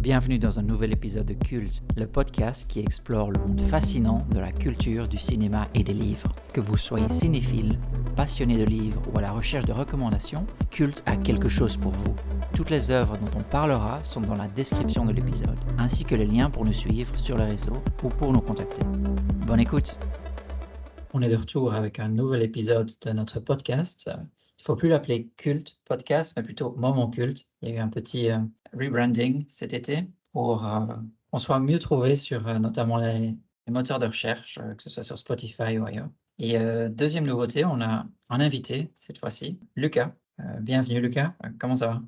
bienvenue dans un nouvel épisode de Culte, le podcast qui explore le monde fascinant de la culture, du cinéma et des livres. Que vous soyez cinéphile, passionné de livres ou à la recherche de recommandations, Culte a quelque chose pour vous. Toutes les œuvres dont on parlera sont dans la description de l'épisode, ainsi que les liens pour nous suivre sur les réseaux ou pour nous contacter. Bonne écoute! On est de retour avec un nouvel épisode de notre podcast. Il ne faut plus l'appeler Culte Podcast, mais plutôt Moment Culte. Il y a eu un petit rebranding cet été pour qu'on soit mieux trouvé sur notamment les moteurs de recherche, que ce soit sur Spotify ou ailleurs. Et deuxième nouveauté, on a un invité cette fois-ci, Lucas. Bienvenue Lucas, comment ça va?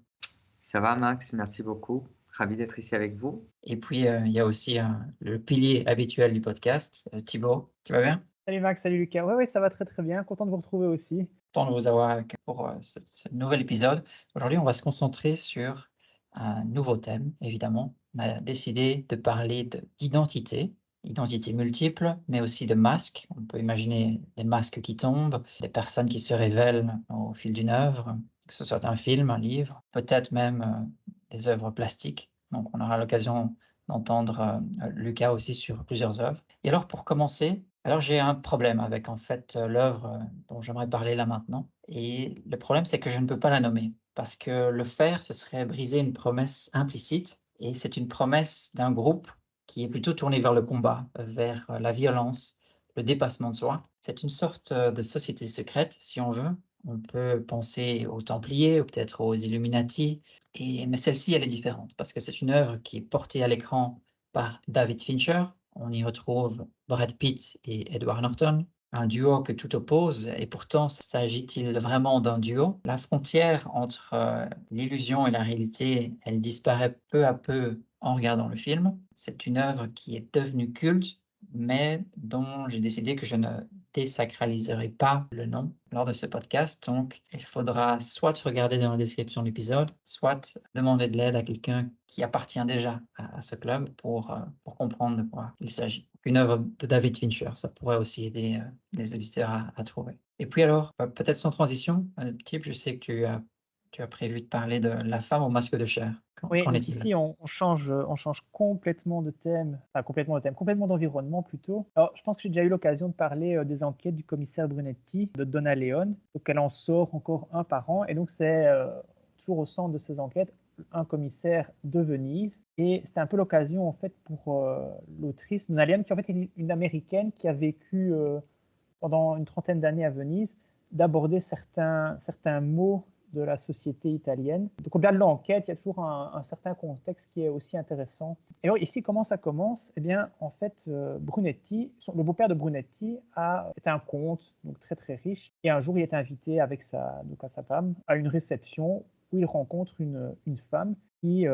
Ça va Max, merci beaucoup. Ravi d'être ici avec vous. Et puis il y a aussi le pilier habituel du podcast, Thibaut. Tu vas bien? Salut Max, salut Lucas. Oui, ça va très très bien. Content de vous retrouver aussi. Content de vous avoir pour ce nouvel épisode. Aujourd'hui, on va se concentrer sur un nouveau thème, évidemment. On a décidé de parler d'identité, identité multiple, mais aussi de masques. On peut imaginer des masques qui tombent, des personnes qui se révèlent au fil d'une œuvre, que ce soit un film, un livre, peut-être même des œuvres plastiques. Donc, on aura l'occasion d'entendre Lucas aussi sur plusieurs œuvres. Et alors, pour commencer, j'ai un problème avec en fait l'œuvre dont j'aimerais parler là maintenant. Et le problème, c'est que je ne peux pas la nommer. Parce que le faire, ce serait briser une promesse implicite. Et c'est une promesse d'un groupe qui est plutôt tourné vers le combat, vers la violence, le dépassement de soi. C'est une sorte de société secrète, si on veut. On peut penser aux Templiers ou peut-être aux Illuminati. Mais celle-ci, elle est différente parce que c'est une œuvre qui est portée à l'écran par David Fincher. On y retrouve Brad Pitt et Edward Norton, un duo que tout oppose, et pourtant s'agit-il vraiment d'un duo? La frontière entre l'illusion et la réalité, elle disparaît peu à peu en regardant le film. C'est une œuvre qui est devenue culte, mais dont j'ai décidé que je ne désacraliserai pas le nom lors de ce podcast. Donc, il faudra soit regarder dans la description de l'épisode, soit demander de l'aide à quelqu'un qui appartient déjà à ce club pour comprendre de quoi il s'agit. Une œuvre de David Fincher, ça pourrait aussi aider les auditeurs à trouver. Et puis alors, peut-être sans transition, Type, je sais que tu as prévu de parler de La femme au masque de chair. Oui, Qu'en donc est-il? ici on change complètement de thème, complètement d'environnement plutôt. Alors, je pense que j'ai déjà eu l'occasion de parler des enquêtes du commissaire Brunetti, de Donna Leon. Donc, elle en sort encore un par an, et donc c'est toujours au centre de ces enquêtes un commissaire de Venise. Et c'était un peu l'occasion en fait pour l'autrice Donna Leon, qui en fait est une américaine qui a vécu pendant une trentaine d'années à Venise, d'aborder certains mots de la société italienne. Donc au-delà de l'enquête, il y a toujours un certain contexte qui est aussi intéressant. Et alors ici, comment ça commence? Eh bien, en fait, Brunetti, le beau-père de Brunetti est un comte, donc très très riche, et un jour il est invité avec sa femme à une réception où il rencontre une femme qui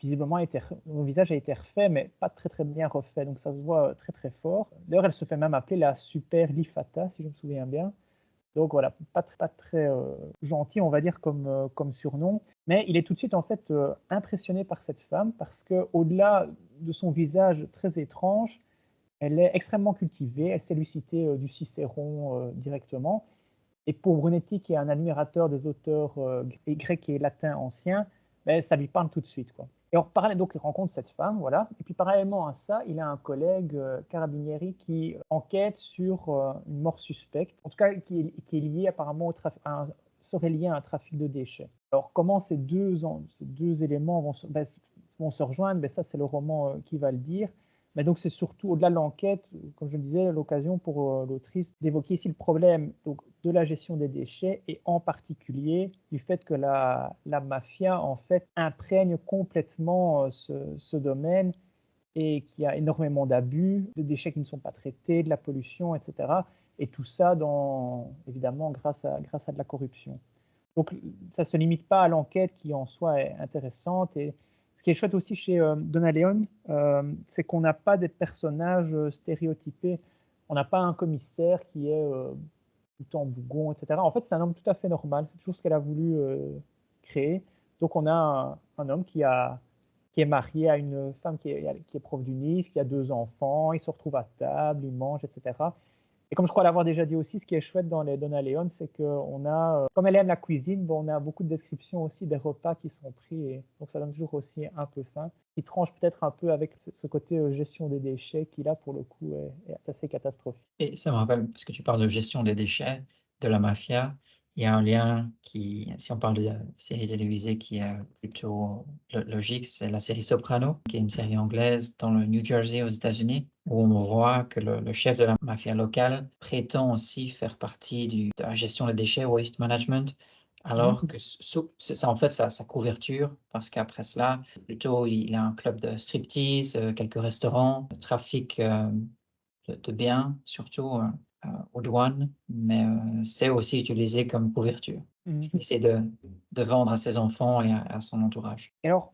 visiblement son visage a été refait, mais pas très très bien refait, donc ça se voit très très fort. D'ailleurs, elle se fait même appeler la Superlifata, si je me souviens bien. Donc voilà, pas très gentil, on va dire, comme surnom. Mais il est tout de suite en fait impressionné par cette femme parce que au-delà de son visage très étrange, elle est extrêmement cultivée. Elle sait lui citer du Cicéron directement. Et pour Brunetti, qui est un admirateur des auteurs grecs et latins anciens, ben, ça lui parle tout de suite, quoi. Et donc il rencontre cette femme, voilà. Et puis parallèlement à ça, il a un collègue, Carabinieri, qui enquête sur une mort suspecte, en tout cas qui est liée apparemment serait lié à un trafic de déchets. Alors comment ces deux éléments vont se rejoindre, ben, ça c'est le roman qui va le dire. Mais donc c'est surtout au-delà de l'enquête, comme je le disais, l'occasion pour l'autrice d'évoquer ici le problème donc, de la gestion des déchets et en particulier du fait que la mafia en fait imprègne complètement ce domaine et qu'il y a énormément d'abus, de déchets qui ne sont pas traités, de la pollution, etc. Et tout ça évidemment grâce à de la corruption. Donc ça ne se limite pas à l'enquête qui en soi est intéressante. Et ce qui est chouette aussi chez Donna Leon, c'est qu'on n'a pas des personnages stéréotypés. On n'a pas un commissaire qui est tout en bougon, etc. En fait, c'est un homme tout à fait normal. C'est toujours ce qu'elle a voulu créer. Donc on a un homme qui est marié à une femme qui est prof d'UNIF, qui a 2 enfants, ils se retrouvent à table, ils mangent, etc. Et comme je crois l'avoir déjà dit aussi, ce qui est chouette dans les Donna Leon, c'est qu'on a, comme elle aime la cuisine, bon, on a beaucoup de descriptions aussi des repas qui sont pris, et donc ça donne toujours aussi un peu faim, qui tranche peut-être un peu avec ce côté gestion des déchets qui là pour le coup est assez catastrophique. Et ça me rappelle, parce que tu parles de gestion des déchets, de la mafia, il y a un lien qui, si on parle de série télévisée qui est plutôt logique, c'est la série Soprano, qui est une série anglaise dans le New Jersey aux États-Unis, où on voit que le chef de la mafia locale prétend aussi faire partie de la gestion des déchets, waste management, alors que c'est ça en fait sa couverture, parce qu'après cela, plutôt il a un club de striptease, quelques restaurants, trafic de biens, surtout aux douanes, mais c'est aussi utilisé comme couverture. Ce qu'il essaie de vendre à ses enfants et à son entourage. Et alors,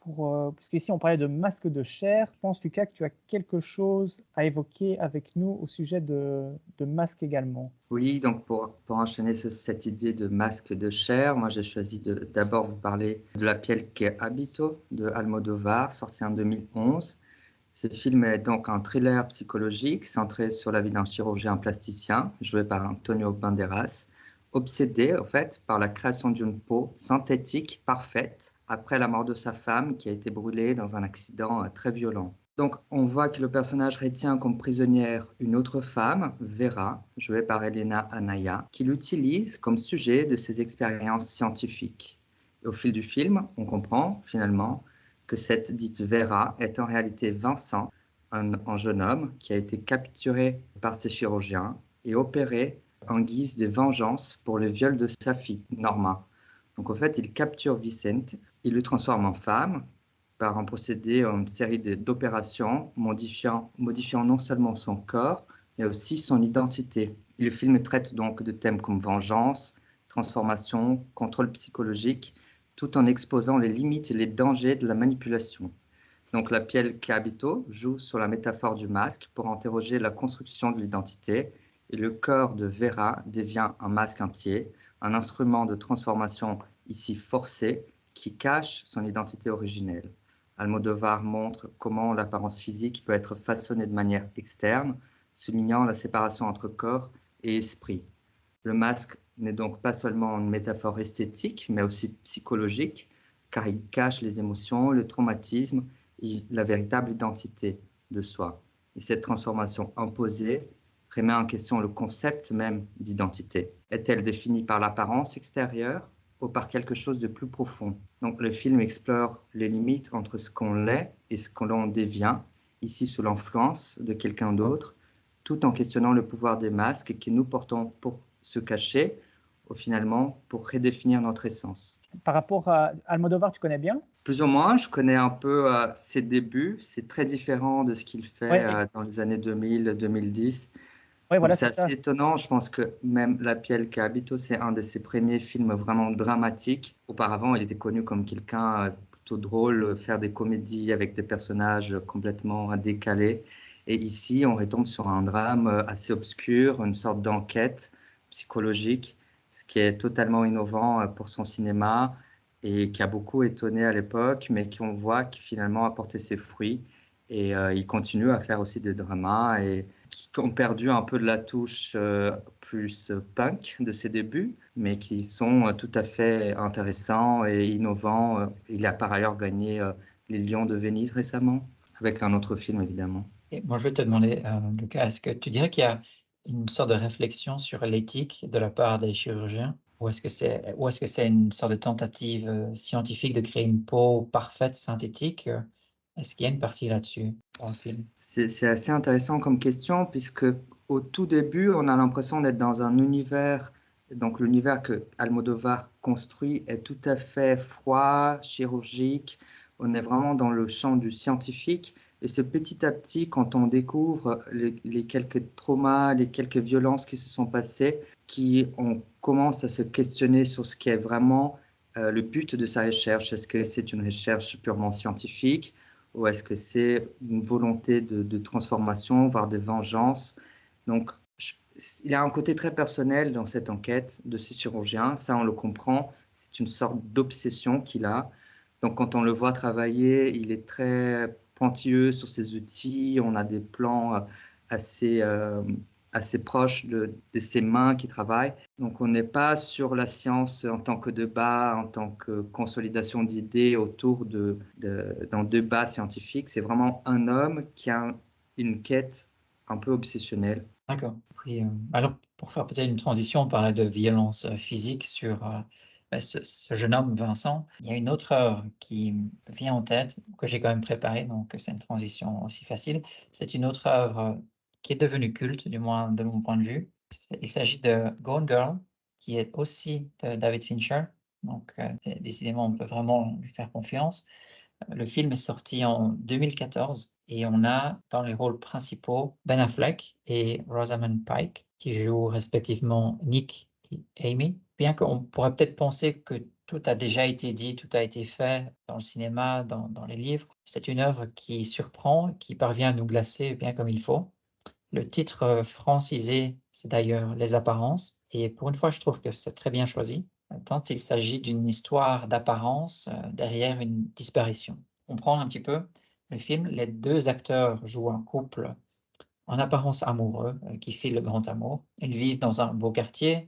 parce qu'ici on parlait de masques de chair, je pense Lucas que tu as quelque chose à évoquer avec nous au sujet de masques également. Oui, donc pour enchaîner cette idée de masque de chair, moi j'ai choisi d'abord vous parler de La piel que habito de Almodovar, sorti en 2011. Ce film est donc un thriller psychologique centré sur la vie d'un chirurgien plasticien joué par Antonio Banderas, obsédé en fait par la création d'une peau synthétique parfaite après la mort de sa femme qui a été brûlée dans un accident très violent. Donc on voit que le personnage retient comme prisonnière une autre femme, Vera, jouée par Elena Anaya, qui l'utilise comme sujet de ses expériences scientifiques. Et au fil du film, on comprend finalement que cette dite Vera est en réalité Vincent, un jeune homme qui a été capturé par ses chirurgiens et opéré en guise de vengeance pour le viol de sa fille, Norma. Donc en fait, il capture Vicente, il le transforme en femme par un procédé, une série d'opérations modifiant non seulement son corps, mais aussi son identité. Et le film traite donc de thèmes comme vengeance, transformation, contrôle psychologique, tout en exposant les limites et les dangers de la manipulation. Donc La piel que habito joue sur la métaphore du masque pour interroger la construction de l'identité, et le corps de Vera devient un masque entier, un instrument de transformation ici forcé qui cache son identité originelle. Almodovar montre comment l'apparence physique peut être façonnée de manière externe, soulignant la séparation entre corps et esprit. Le masque n'est donc pas seulement une métaphore esthétique, mais aussi psychologique, car il cache les émotions, le traumatisme et la véritable identité de soi. Et cette transformation imposée remet en question le concept même d'identité. Est-elle définie par l'apparence extérieure ou par quelque chose de plus profond? Donc le film explore les limites entre ce qu'on l'est et ce que l'on devient, ici sous l'influence de quelqu'un d'autre, tout en questionnant le pouvoir des masques que nous portons pour se cacher, ou finalement pour redéfinir notre essence. Par rapport à Almodovar, tu connais bien? Plus ou moins, je connais un peu ses débuts. C'est très différent de ce qu'il fait Ouais, dans les années 2000-2010. ouais, Donc voilà, c'est c'est ça. assez étonnant. Je pense que même La piel que habito, c'est un de ses premiers films vraiment dramatiques. Auparavant, il était connu comme quelqu'un plutôt drôle, faire des comédies avec des personnages complètement décalés. Et ici, on retombe sur un drame assez obscur, une sorte d'enquête psychologique, ce qui est totalement innovant pour son cinéma et qui a beaucoup étonné à l'époque, mais qu'on voit qui finalement a porté ses fruits. Et il continue à faire aussi des dramas et qui ont perdu un peu de la touche plus punk de ses débuts, mais qui sont tout à fait intéressants et innovants. Il a par ailleurs gagné les Lions de Venise récemment, avec un autre film évidemment. Et moi, je vais te demander, Lucas, est-ce que tu dirais qu'il y a une sorte de réflexion sur l'éthique de la part des chirurgiens, ou est-ce que c'est une sorte de tentative scientifique de créer une peau parfaite, synthétique? Est-ce qu'il y a une partie là-dessus dans le film? C'est assez intéressant comme question, puisque au tout début, on a l'impression d'être dans un univers, donc l'univers que Almodovar construit est tout à fait froid, chirurgique. On est vraiment dans le champ du scientifique. Et c'est petit à petit, quand on découvre les quelques traumas, les quelques violences qui se sont passées, on commence à se questionner sur ce qui est vraiment le but de sa recherche. Est-ce que c'est une recherche purement scientifique? Ou est-ce que c'est une volonté de transformation, voire de vengeance? Donc, il y a un côté très personnel dans cette enquête de ces chirurgiens, ça on le comprend, c'est une sorte d'obsession qu'il a. Donc quand on le voit travailler, il est très pointilleux sur ses outils, on a des plans assez assez proche de ces mains qui travaillent. Donc on n'est pas sur la science en tant que débat, en tant que consolidation d'idées autour d'un débat scientifique. C'est vraiment un homme qui a une quête un peu obsessionnelle. D'accord. Puis, alors, pour faire peut-être une transition, on parlait de violence physique sur ce jeune homme, Vincent. Il y a une autre œuvre qui me vient en tête, que j'ai quand même préparée, donc c'est une transition aussi facile. C'est une autre œuvre qui est devenue culte, du moins de mon point de vue. Il s'agit de Gone Girl, qui est aussi de David Fincher. Donc, décidément, on peut vraiment lui faire confiance. Le film est sorti en 2014 et on a dans les rôles principaux Ben Affleck et Rosamund Pike qui jouent respectivement Nick et Amy. Bien qu'on pourrait peut-être penser que tout a déjà été dit, tout a été fait dans le cinéma, dans les livres, c'est une œuvre qui surprend, qui parvient à nous glacer bien comme il faut. Le titre francisé, c'est d'ailleurs Les Apparences, et pour une fois, je trouve que c'est très bien choisi, tant il s'agit d'une histoire d'apparence derrière une disparition. On prend un petit peu le film, les deux acteurs jouent un couple en apparence amoureux qui fait le grand amour. Ils vivent dans un beau quartier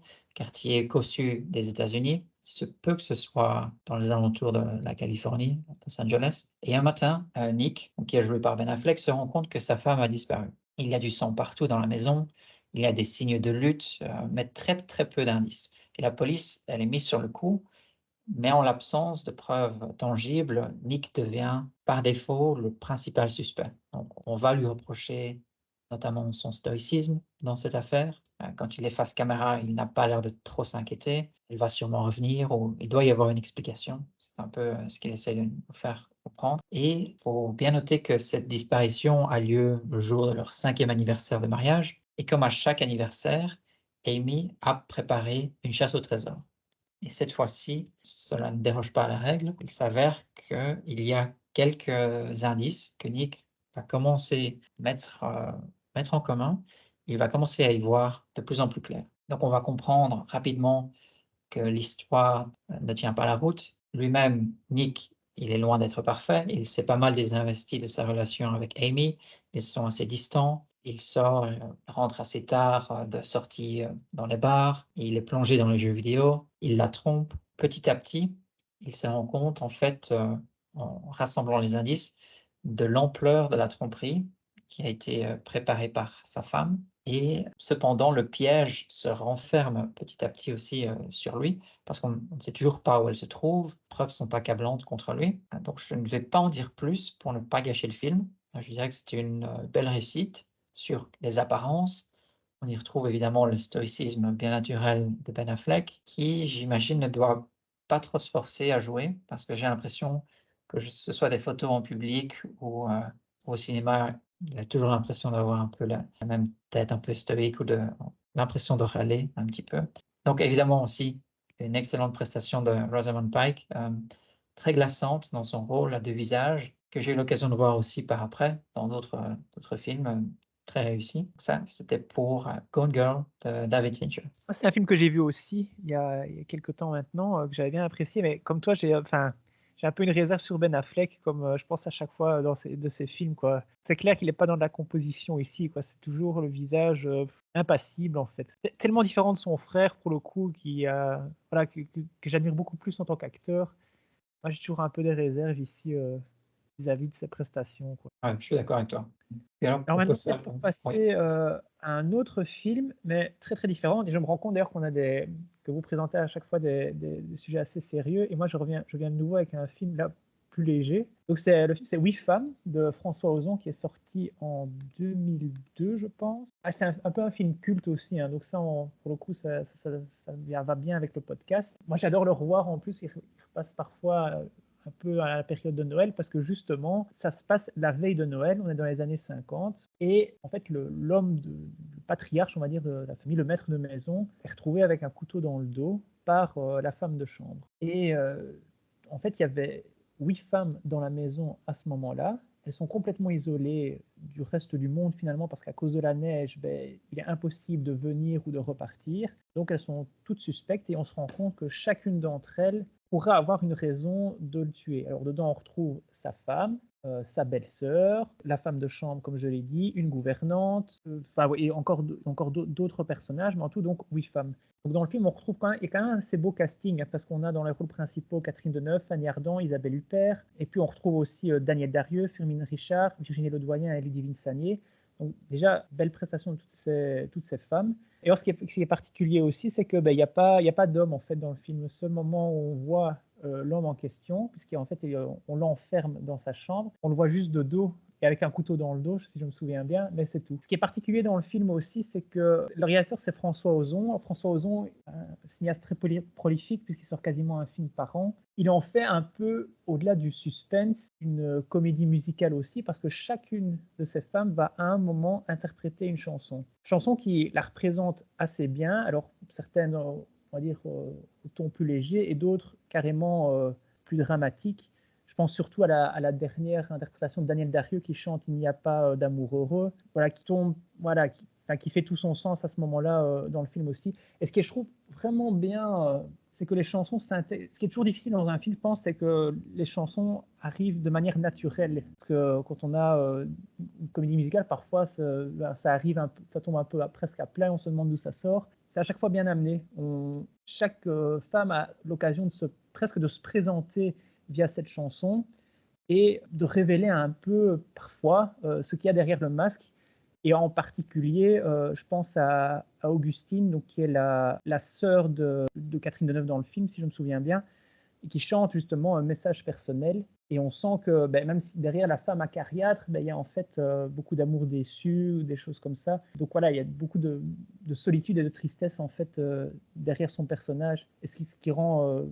cossu des États-Unis. Il se peut que ce soit dans les alentours de la Californie, Los Angeles. Et un matin, Nick, qui est joué par Ben Affleck, se rend compte que sa femme a disparu. Il y a du sang partout dans la maison, il y a des signes de lutte, mais très très peu d'indices. Et la police, elle est mise sur le coup, mais en l'absence de preuves tangibles, Nick devient par défaut le principal suspect. Donc, on va lui reprocher notamment son stoïcisme dans cette affaire. Quand il est face caméra, il n'a pas l'air de trop s'inquiéter. Il va sûrement revenir ou il doit y avoir une explication. C'est un peu ce qu'il essaie de nous faire comprendre. Et il faut bien noter que cette disparition a lieu le jour de leur 5e anniversaire de mariage. Et comme à chaque anniversaire, Amy a préparé une chasse au trésor. Et cette fois-ci, cela ne déroge pas à la règle. Il s'avère qu'il y a quelques indices que Nick va commencer à mettre en commun. Il va commencer à y voir de plus en plus clair. Donc on va comprendre rapidement que l'histoire ne tient pas la route. Lui-même, Nick, il est loin d'être parfait. Il s'est pas mal désinvesti de sa relation avec Amy. Ils sont assez distants. Il sort, rentre assez tard de sortie dans les bars. Il est plongé dans les jeux vidéo. Il la trompe. Petit à petit, il se rend compte, en fait, en rassemblant les indices, de l'ampleur de la tromperie qui a été préparée par sa femme. Et cependant, le piège se renferme petit à petit aussi sur lui, parce qu'on ne sait toujours pas où elle se trouve. Les preuves sont accablantes contre lui. Donc, je ne vais pas en dire plus pour ne pas gâcher le film. Je dirais que c'est une belle réussite sur les apparences. On y retrouve évidemment le stoïcisme bien naturel de Ben Affleck, qui, j'imagine, ne doit pas trop se forcer à jouer, parce que j'ai l'impression que ce soit des photos en public ou au cinéma, il a toujours l'impression d'avoir un peu la même tête un peu stoïque ou l'impression de râler un petit peu. Donc évidemment aussi, une excellente prestation de Rosamund Pike, très glaçante dans son rôle de visage, que j'ai eu l'occasion de voir aussi par après dans d'autres films très réussis. Ça, c'était pour Gone Girl de David Fincher. C'est un film que j'ai vu aussi il y a quelques temps maintenant, que j'avais bien apprécié, mais comme toi, j'ai un peu une réserve sur Ben Affleck, comme je pense à chaque fois de ses films, quoi. C'est clair qu'il n'est pas dans de la composition ici, quoi. C'est toujours le visage impassible, en fait. C'est tellement différent de son frère, pour le coup, voilà, que j'admire beaucoup plus en tant qu'acteur. Moi, j'ai toujours un peu des réserves ici vis-à-vis de ses prestations, quoi. Ouais, je suis d'accord avec toi. Et alors, Alors on peut maintenant, peut-être faire... pour Oui. passer à un autre film, mais très très différent. Et je me rends compte d'ailleurs que vous présentez à chaque fois des sujets assez sérieux. Et moi, je viens de nouveau avec un film là plus léger. Donc le film, c'est Oui Femmes de François Ozon qui est sorti en 2002, je pense. Ah, c'est un peu un film culte aussi, hein. Donc ça, pour le coup, ça va bien avec le podcast. Moi, j'adore le revoir en plus. Il repasse parfois un peu à la période de Noël parce que justement, ça se passe la veille de Noël, on est dans les années 50 et en fait le patriarche, on va dire, de la famille, le maître de maison, est retrouvé avec un couteau dans le dos par la femme de chambre. Et en fait, il y avait 8 femmes dans la maison à ce moment-là. Elles sont complètement isolées du reste du monde finalement parce qu'à cause de la neige, il est impossible de venir ou de repartir. Donc elles sont toutes suspectes et on se rend compte que chacune d'entre elles pourrait avoir une raison de le tuer. Alors dedans, on retrouve sa femme, sa belle-sœur, la femme de chambre, comme je l'ai dit, une gouvernante, et encore d'autres personnages, mais en tout, donc, 8 femmes. Donc dans le film, on retrouve il y a quand même un assez beau casting, hein, parce qu'on a dans les rôles principaux Catherine Deneuve, Fanny Ardant, Isabelle Huppert, et puis on retrouve aussi Daniel Darieux, Firmin Richard, Virginie Ledoyen et Ludivine Sagné. Donc déjà, belle prestation de toutes ces femmes. Et alors, ce qui est particulier aussi, c'est que il y a pas d'homme en fait dans le film. Le seul moment où on voit l'homme en question, puisqu'en fait on l'enferme dans sa chambre, on le voit juste de dos et avec un couteau dans le dos, si je me souviens bien, mais c'est tout. Ce qui est particulier dans le film aussi, c'est que le réalisateur, c'est François Ozon. François Ozon, un cinéaste très prolifique, puisqu'il sort quasiment un film par an. Il en fait un peu, au-delà du suspense, une comédie musicale aussi, parce que chacune de ces femmes va à un moment interpréter une chanson. Chanson qui la représente assez bien, alors certaines, on va dire, au ton plus léger, et d'autres carrément plus dramatiques. Je pense surtout à la dernière interprétation de Daniel Darieux qui chante « Il n'y a pas d'amour heureux », voilà, qui tombe, voilà, qui fait tout son sens à ce moment-là dans le film aussi. Et ce que je trouve vraiment bien, c'est que les chansons s'intègrent. Ce qui est toujours difficile dans un film, je pense, c'est que les chansons arrivent de manière naturelle. Parce que quand on a une comédie musicale, parfois ça arrive, ça tombe un peu presque à plat, on se demande d'où ça sort. C'est à chaque fois bien amené. Chaque femme a l'occasion presque de se présenter via cette chanson et de révéler un peu parfois ce qu'il y a derrière le masque. Et en particulier, je pense à Augustine, donc, qui est la sœur de Catherine Deneuve dans le film, si je me souviens bien, et qui chante justement un message personnel. Et on sent que même si derrière la femme acariâtre, il y a en fait beaucoup d'amour déçu, ou des choses comme ça. Donc voilà, il y a beaucoup de solitude et de tristesse en fait derrière son personnage. Et ce qui rend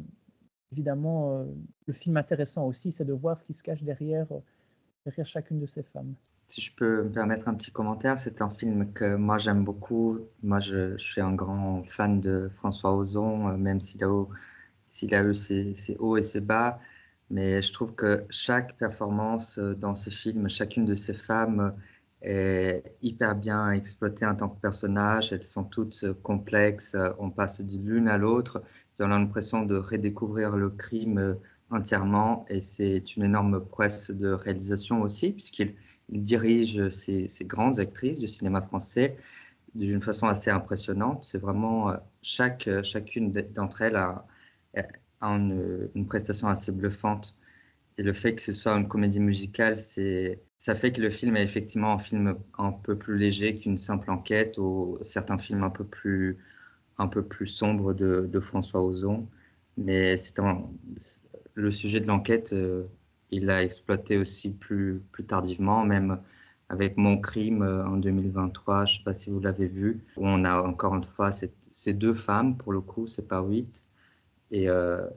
évidemment le film intéressant aussi, c'est de voir ce qui se cache derrière chacune de ces femmes. Si je peux me permettre un petit commentaire, c'est un film que moi j'aime beaucoup. Moi je suis un grand fan de François Ozon, même s'il a eu ses hauts et ses bas. Mais je trouve que chaque performance dans ce film, chacune de ces femmes est hyper bien exploitée en tant que personnage. Elles sont toutes complexes, on passe de l'une à l'autre. Et on a l'impression de redécouvrir le crime entièrement. Et c'est une énorme prouesse de réalisation aussi, puisqu'il dirige ces grandes actrices du cinéma français d'une façon assez impressionnante. C'est vraiment chacune d'entre elles a une prestation assez bluffante. Et le fait que ce soit une comédie musicale, ça fait que le film est effectivement un film un peu plus léger qu'une simple enquête ou certains films un peu plus sombres de François Ozon. Mais le sujet de l'enquête, il l'a exploité aussi plus tardivement, même avec Mon Crime en 2023, je ne sais pas si vous l'avez vu, où on a encore une fois ces deux femmes, pour le coup, c'est pas 8, et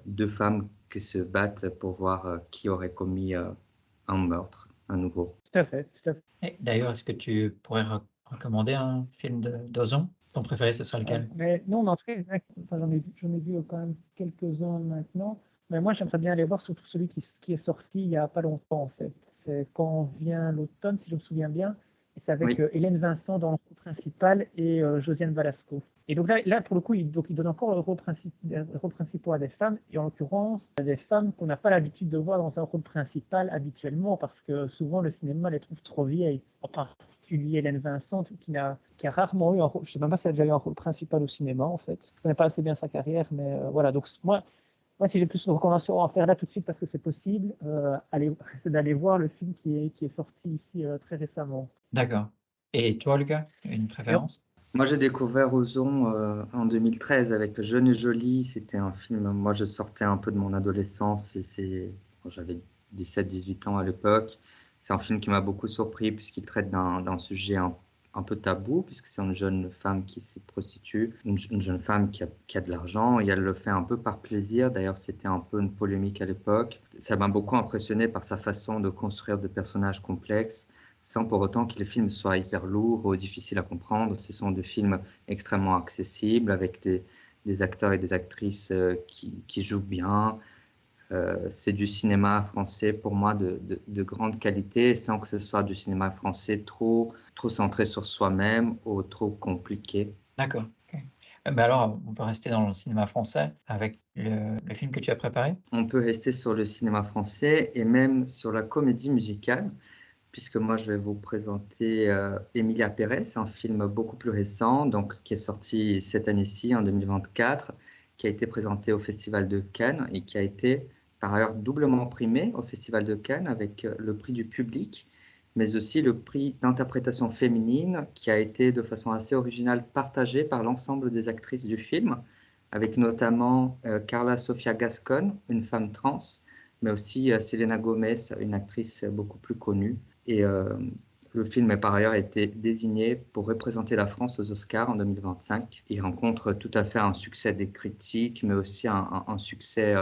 deux femmes qui se battent pour voir qui aurait commis un meurtre à nouveau. Tout à fait, tout à fait. Et d'ailleurs, est-ce que tu pourrais recommander un film d'Ozon? Ton préféré, ce sera lequel? Mais non, en tout cas, j'en ai vu quand même quelques-uns maintenant. Mais moi, j'aimerais bien aller voir surtout celui qui est sorti il n'y a pas longtemps, en fait. C'est Quand vient l'automne, si je me souviens bien. Et c'est avec Oui. Hélène Vincent dans le rôle principal et Josiane Balasco. Et donc là pour le coup, il donne encore le rôle principal à des femmes, et en l'occurrence, des femmes qu'on n'a pas l'habitude de voir dans un rôle principal habituellement, parce que souvent le cinéma les trouve trop vieilles. En particulier Hélène Vincent, qui a rarement eu un rôle, je ne sais même pas si elle a déjà eu un rôle principal au cinéma en fait. Je ne connais pas assez bien sa carrière, mais voilà. Donc moi, si j'ai plus de recommandations à en faire là tout de suite parce que c'est possible, c'est d'aller voir le film qui est sorti ici très récemment. D'accord. Et toi, Lucas, une préférence? Moi, j'ai découvert Ozon en 2013 avec Jeune et Jolie. C'était un film, moi je sortais un peu de mon adolescence, j'avais 17-18 ans à l'époque. C'est un film qui m'a beaucoup surpris puisqu'il traite d'un sujet un peu tabou, puisque c'est une jeune femme qui se prostitue, une jeune femme qui a de l'argent, et elle le fait un peu par plaisir. D'ailleurs, c'était un peu une polémique à l'époque. Ça m'a beaucoup impressionné par sa façon de construire des personnages complexes, sans pour autant que les films soient hyper lourds ou difficiles à comprendre. Ce sont des films extrêmement accessibles, avec des acteurs et des actrices qui jouent bien. C'est du cinéma français pour moi de grande qualité, sans que ce soit du cinéma français trop centré sur soi-même ou trop compliqué. D'accord. Okay. Mais alors, on peut rester dans le cinéma français avec le film que tu as préparé? On peut rester sur le cinéma français et même sur la comédie musicale, puisque moi je vais vous présenter Emilia Pérez, un film beaucoup plus récent, donc qui est sorti cette année-ci, en 2024, qui a été présenté au Festival de Cannes et qui a été par ailleurs doublement primé au Festival de Cannes avec le prix du public, mais aussi le prix d'interprétation féminine qui a été de façon assez originale partagé par l'ensemble des actrices du film, avec notamment Carla Sofia Gascon, une femme trans, mais aussi Selena Gomez, une actrice beaucoup plus connue. Et le film a par ailleurs été désigné pour représenter la France aux Oscars en 2025. Il rencontre tout à fait un succès des critiques, mais aussi un succès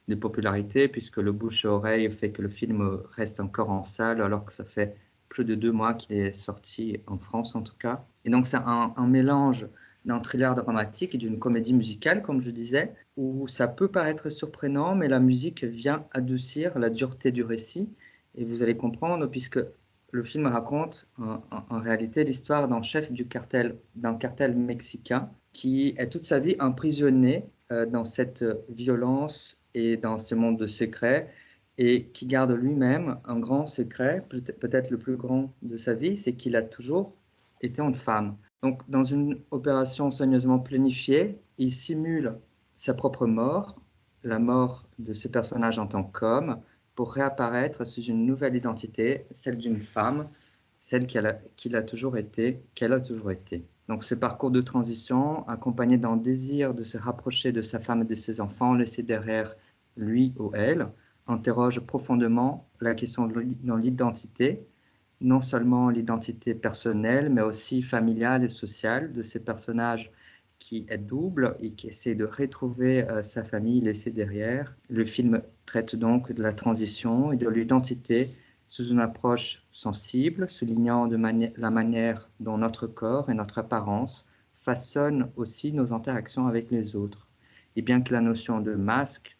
de popularité, puisque le bouche à oreille fait que le film reste encore en salle, alors que ça fait plus de 2 mois qu'il est sorti en France en tout cas. Et donc c'est un mélange d'un thriller dramatique et d'une comédie musicale, comme je disais, où ça peut paraître surprenant, mais la musique vient adoucir la dureté du récit. Et vous allez comprendre, puisque le film raconte en réalité l'histoire d'un cartel mexicain qui est toute sa vie emprisonné dans cette violence et dans ce monde de secrets, et qui garde lui-même un grand secret, peut-être le plus grand de sa vie, c'est qu'il a toujours été une femme. Donc, dans une opération soigneusement planifiée, il simule sa propre mort, la mort de ce personnage en tant qu'homme, pour réapparaître sous une nouvelle identité, celle d'une femme, celle qu'elle a toujours été. Donc, ce parcours de transition, accompagné d'un désir de se rapprocher de sa femme et de ses enfants, laissés derrière lui ou elle, interroge profondément la question de l'identité, non seulement l'identité personnelle, mais aussi familiale et sociale de ces personnages qui est double et qui essaie de retrouver sa famille laissée derrière. Le film traite donc de la transition et de l'identité sous une approche sensible, soulignant la manière dont notre corps et notre apparence façonnent aussi nos interactions avec les autres. Et bien que la notion de masque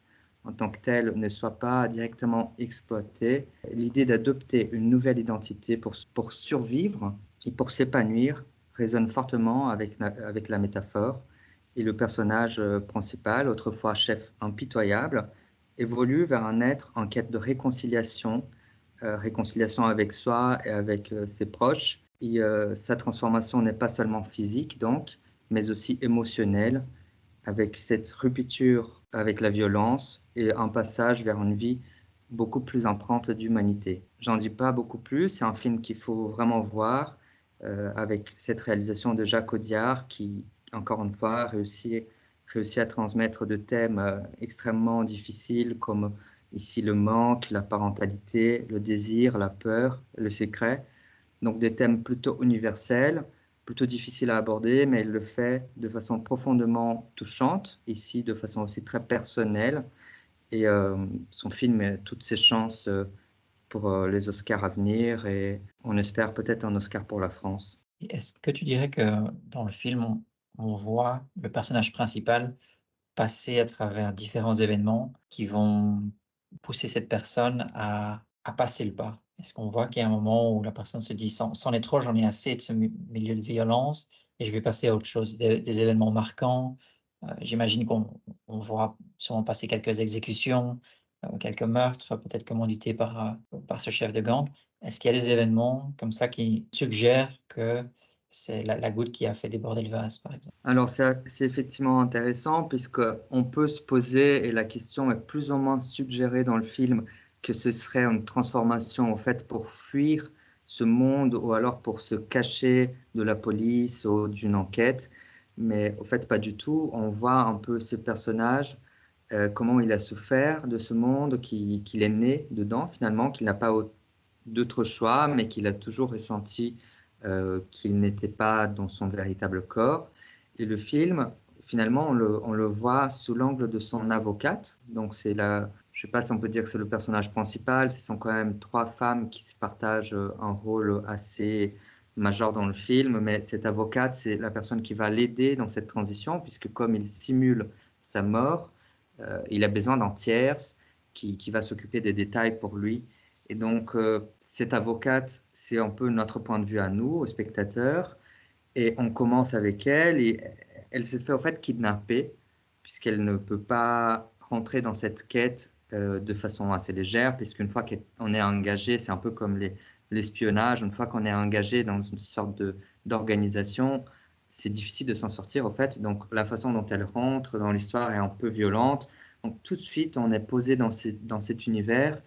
en tant que telle ne soit pas directement exploitée, l'idée d'adopter une nouvelle identité pour survivre et pour s'épanouir résonne fortement avec la métaphore. Et le personnage principal, autrefois chef impitoyable, évolue vers un être en quête de réconciliation avec soi et avec ses proches. Et sa transformation n'est pas seulement physique, donc, mais aussi émotionnelle, avec cette rupture avec la violence et un passage vers une vie beaucoup plus empreinte d'humanité. J'en dis pas beaucoup plus, c'est un film qu'il faut vraiment voir, avec cette réalisation de Jacques Audiard qui, encore une fois, réussit à transmettre de thèmes extrêmement difficiles comme ici le manque, la parentalité, le désir, la peur, le secret. Donc des thèmes plutôt universels, plutôt difficiles à aborder, mais il le fait de façon profondément touchante, ici de façon aussi très personnelle. Et son film a toutes ses chances pour les Oscars à venir, et on espère peut-être un Oscar pour la France. Est-ce que tu dirais que dans le film, on voit le personnage principal passer à travers différents événements qui vont pousser cette personne à passer le pas? Est-ce qu'on voit qu'il y a un moment où la personne se dit, c'en est trop, j'en ai assez de ce milieu de violence et je vais passer à autre chose, des événements marquants? J'imagine qu'on voit sûrement passer quelques exécutions, quelques meurtres, peut-être commandités par ce chef de gang. Est-ce qu'il y a des événements comme ça qui suggèrent que c'est la goutte qui a fait déborder le vase, par exemple? Alors c'est effectivement intéressant puisqu'on peut se poser, et la question est plus ou moins suggérée dans le film, que ce serait une transformation en fait pour fuir ce monde ou alors pour se cacher de la police ou d'une enquête. Mais au fait pas du tout. On voit un peu ce personnage, comment il a souffert de ce monde, qu'il est né dedans finalement, qu'il n'a pas d'autre choix, mais qu'il a toujours ressenti qu'il n'était pas dans son véritable corps. Et le film, finalement, on le voit sous l'angle de son avocate. Donc je ne sais pas si on peut dire que c'est le personnage principal. Ce sont quand même 3 femmes qui se partagent un rôle assez majeur dans le film. Mais cette avocate, c'est la personne qui va l'aider dans cette transition, puisque comme il simule sa mort, il a besoin d'un tierce qui va s'occuper des détails pour lui. Et donc, cette avocate, c'est un peu notre point de vue à nous, aux spectateurs. Et on commence avec elle, et elle se fait en fait kidnapper, puisqu'elle ne peut pas rentrer dans cette quête de façon assez légère, puisqu'une fois qu'on est engagé, c'est un peu comme l'espionnage, une fois qu'on est engagé dans une sorte d'organisation, c'est difficile de s'en sortir en fait. Donc la façon dont elle rentre dans l'histoire est un peu violente. Donc tout de suite, on est posé dans cet univers.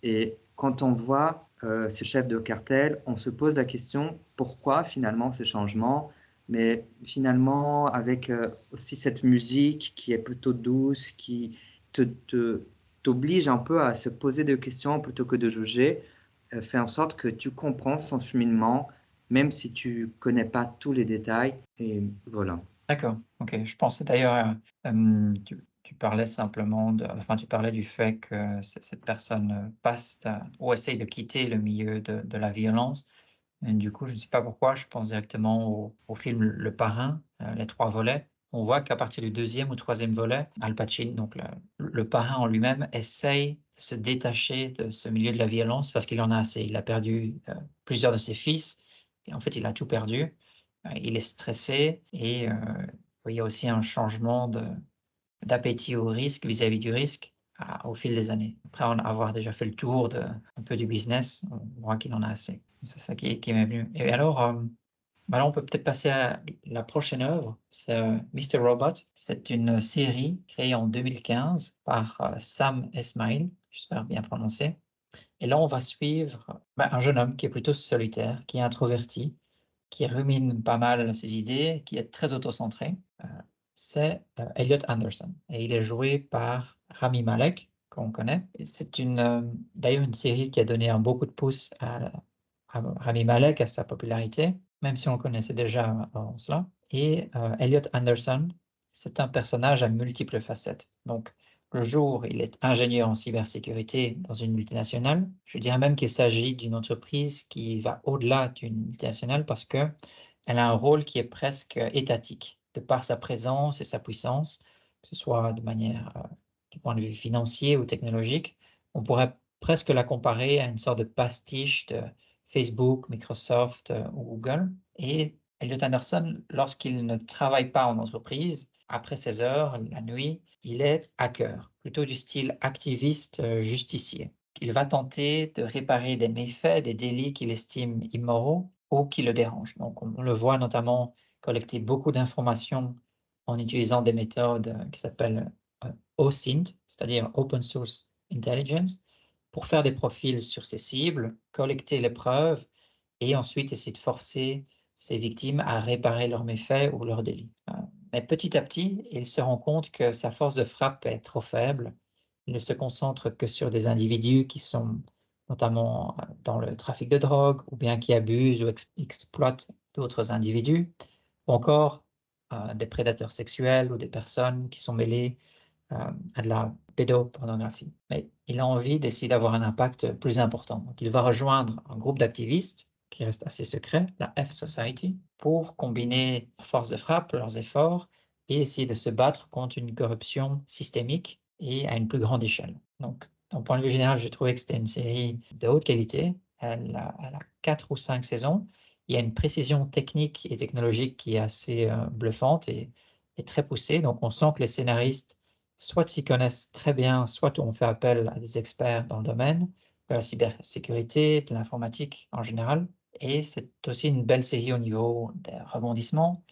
Et quand on voit ces chefs de cartel, on se pose la question, pourquoi finalement ce changement? Mais finalement, avec aussi cette musique qui est plutôt douce, qui t'oblige un peu à se poser des questions plutôt que de juger, fait en sorte que tu comprends son cheminement, même si tu connais pas tous les détails. Et voilà. D'accord, ok. Je pensais d'ailleurs, tu parlais simplement enfin, tu parlais du fait que cette personne passe ou essaye de quitter le milieu de la violence. Et du coup, je ne sais pas pourquoi, je pense directement au film Le Parrain, les 3 volets. On voit qu'à partir du 2e ou 3e volet, Al Pacino, donc le parrain en lui-même, essaye de se détacher de ce milieu de la violence parce qu'il en a assez. Il a perdu plusieurs de ses fils et en fait, il a tout perdu. Il est stressé et il y a aussi un changement d'appétit au risque vis-à-vis du risque au fil des années. Après avoir déjà fait le tour un peu du business, on voit qu'il en a assez. C'est ça qui m'est venu. Et alors, là, on peut peut-être passer à la prochaine œuvre, c'est Mr. Robot. C'est une série créée en 2015 par Sam Esmail, j'espère bien prononcer. Et là, on va suivre un jeune homme qui est plutôt solitaire, qui est introverti, qui rumine pas mal ses idées, qui est très autocentré. C'est Elliot Anderson. Et il est joué par Rami Malek, qu'on connaît. C'est d'ailleurs une série qui a donné un beaucoup de pouce à Rami Malek, à sa popularité, même si on le connaissait déjà avant cela. Et Elliot Anderson, c'est un personnage à multiples facettes. Donc, le jour, il est ingénieur en cybersécurité dans une multinationale. Je dirais même qu'il s'agit d'une entreprise qui va au-delà d'une multinationale parce qu'elle a un rôle qui est presque étatique, de par sa présence et sa puissance, que ce soit de manière du point de vue financier ou technologique. On pourrait presque la comparer à une sorte de pastiche de Facebook, Microsoft ou Google. Et Elliot Anderson, lorsqu'il ne travaille pas en entreprise, après 16 heures, la nuit, il est hacker, plutôt du style activiste justicier. Il va tenter de réparer des méfaits, des délits qu'il estime immoraux ou qui le dérangent. Donc on le voit notamment collecter beaucoup d'informations en utilisant des méthodes qui s'appellent OSINT, c'est-à-dire Open Source Intelligence, pour faire des profils sur ses cibles, collecter les preuves et ensuite essayer de forcer ses victimes à réparer leurs méfaits ou leurs délits. Mais petit à petit, il se rend compte que sa force de frappe est trop faible. Il ne se concentre que sur des individus qui sont notamment dans le trafic de drogue ou bien qui abusent ou exploitent d'autres individus, ou encore des prédateurs sexuels ou des personnes qui sont mêlées à de la pédopornographie. Mais il a envie d'essayer d'avoir un impact plus important. Donc, il va rejoindre un groupe d'activistes qui reste assez secret, la F-Society, pour combiner leurs forces de frappe, leurs efforts, et essayer de se battre contre une corruption systémique et à une plus grande échelle. Donc, d'un point de vue général, j'ai trouvé que c'était une série de haute qualité. Elle a 4 ou 5 saisons. Il y a une précision technique et technologique qui est assez bluffante et très poussée. Donc, on sent que les scénaristes soit s'y connaissent très bien, soit on fait appel à des experts dans le domaine de la cybersécurité, de l'informatique en général. Et c'est aussi une belle série au niveau des rebondissements.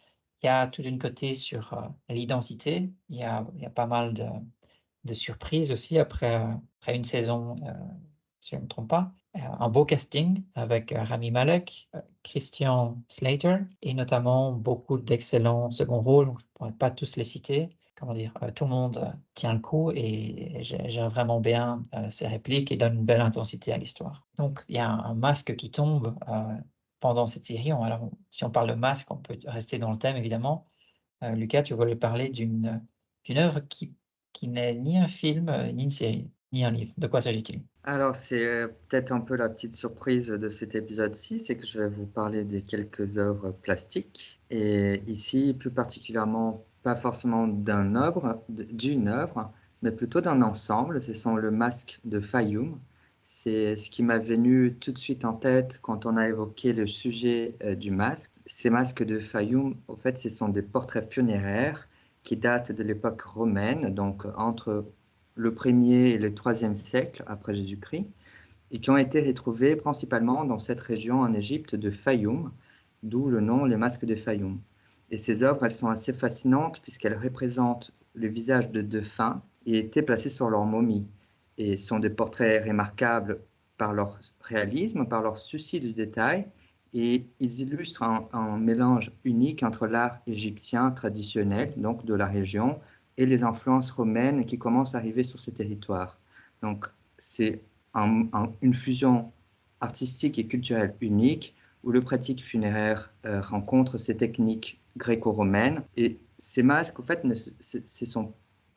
Il y a tout d'un côté sur l'identité. Il y a pas mal de surprises aussi après une saison, si je ne me trompe pas. Un beau casting avec Rami Malek, Christian Slater et notamment beaucoup d'excellents second rôles. Je ne pourrais pas tous les citer. Comment dire, tout le monde tient le coup et gère vraiment bien ses répliques et donne une belle intensité à l'histoire. Donc il y a un masque qui tombe pendant cette série. Alors, si on parle de masque, on peut rester dans le thème évidemment. Lucas, tu voulais parler d'une œuvre qui n'est ni un film, ni une série, ni un livre. De quoi s'agit-il? Alors, c'est peut-être un peu la petite surprise de cet épisode-ci, c'est que je vais vous parler de quelques œuvres plastiques. Et ici, plus particulièrement, pas forcément d'une œuvre, mais plutôt d'un ensemble. Ce sont le masque de Fayum. C'est ce qui m'est venu tout de suite en tête quand on a évoqué le sujet du masque. Ces masques de Fayoum, en fait, ce sont des portraits funéraires qui datent de l'époque romaine, donc entre le 1er et le 3e siècle après Jésus-Christ, et qui ont été retrouvés principalement dans cette région en Égypte de Fayoum, d'où le nom, les masques de Fayoum. Et ces œuvres, elles sont assez fascinantes puisqu'elles représentent le visage de défunts et étaient placées sur leur momie. Et sont des portraits remarquables par leur réalisme, par leur souci du détail, et ils illustrent un mélange unique entre l'art égyptien traditionnel, donc de la région, et les influences romaines qui commencent à arriver sur ces territoires. Donc c'est une fusion artistique et culturelle unique où le pratique funéraire rencontre ces techniques gréco-romaines. Et ces masques, en fait, ce sont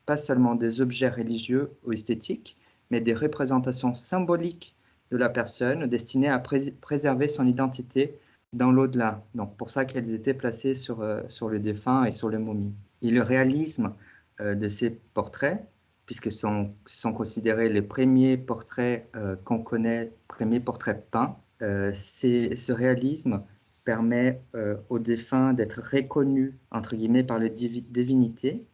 pas seulement des objets religieux ou esthétiques, mais des représentations symboliques de la personne destinées à préserver son identité dans l'au-delà. Donc pour ça qu'elles étaient placées sur le défunt et sur les momies. Et le réalisme de ces portraits, puisque sont considérés les premiers portraits qu'on connaît, premiers portraits peints, ce réalisme permet aux défunts d'être reconnus, entre guillemets, par les divinités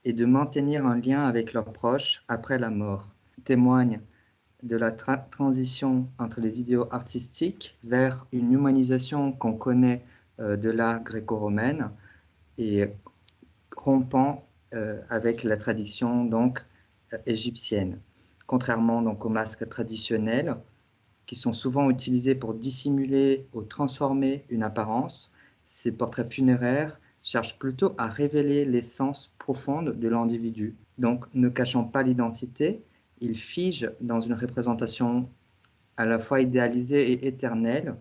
et de maintenir un lien avec leurs proches après la mort. Témoigne de la transition entre les idéaux artistiques vers une humanisation qu'on connaît de l'art gréco-romaine et rompant avec la tradition donc égyptienne. Contrairement donc aux masques traditionnels qui sont souvent utilisés pour dissimuler ou transformer une apparence, ces portraits funéraires cherchent plutôt à révéler l'essence profonde de l'individu. Donc, ne cachant pas l'identité, ils figent dans une représentation à la fois idéalisée et éternelle,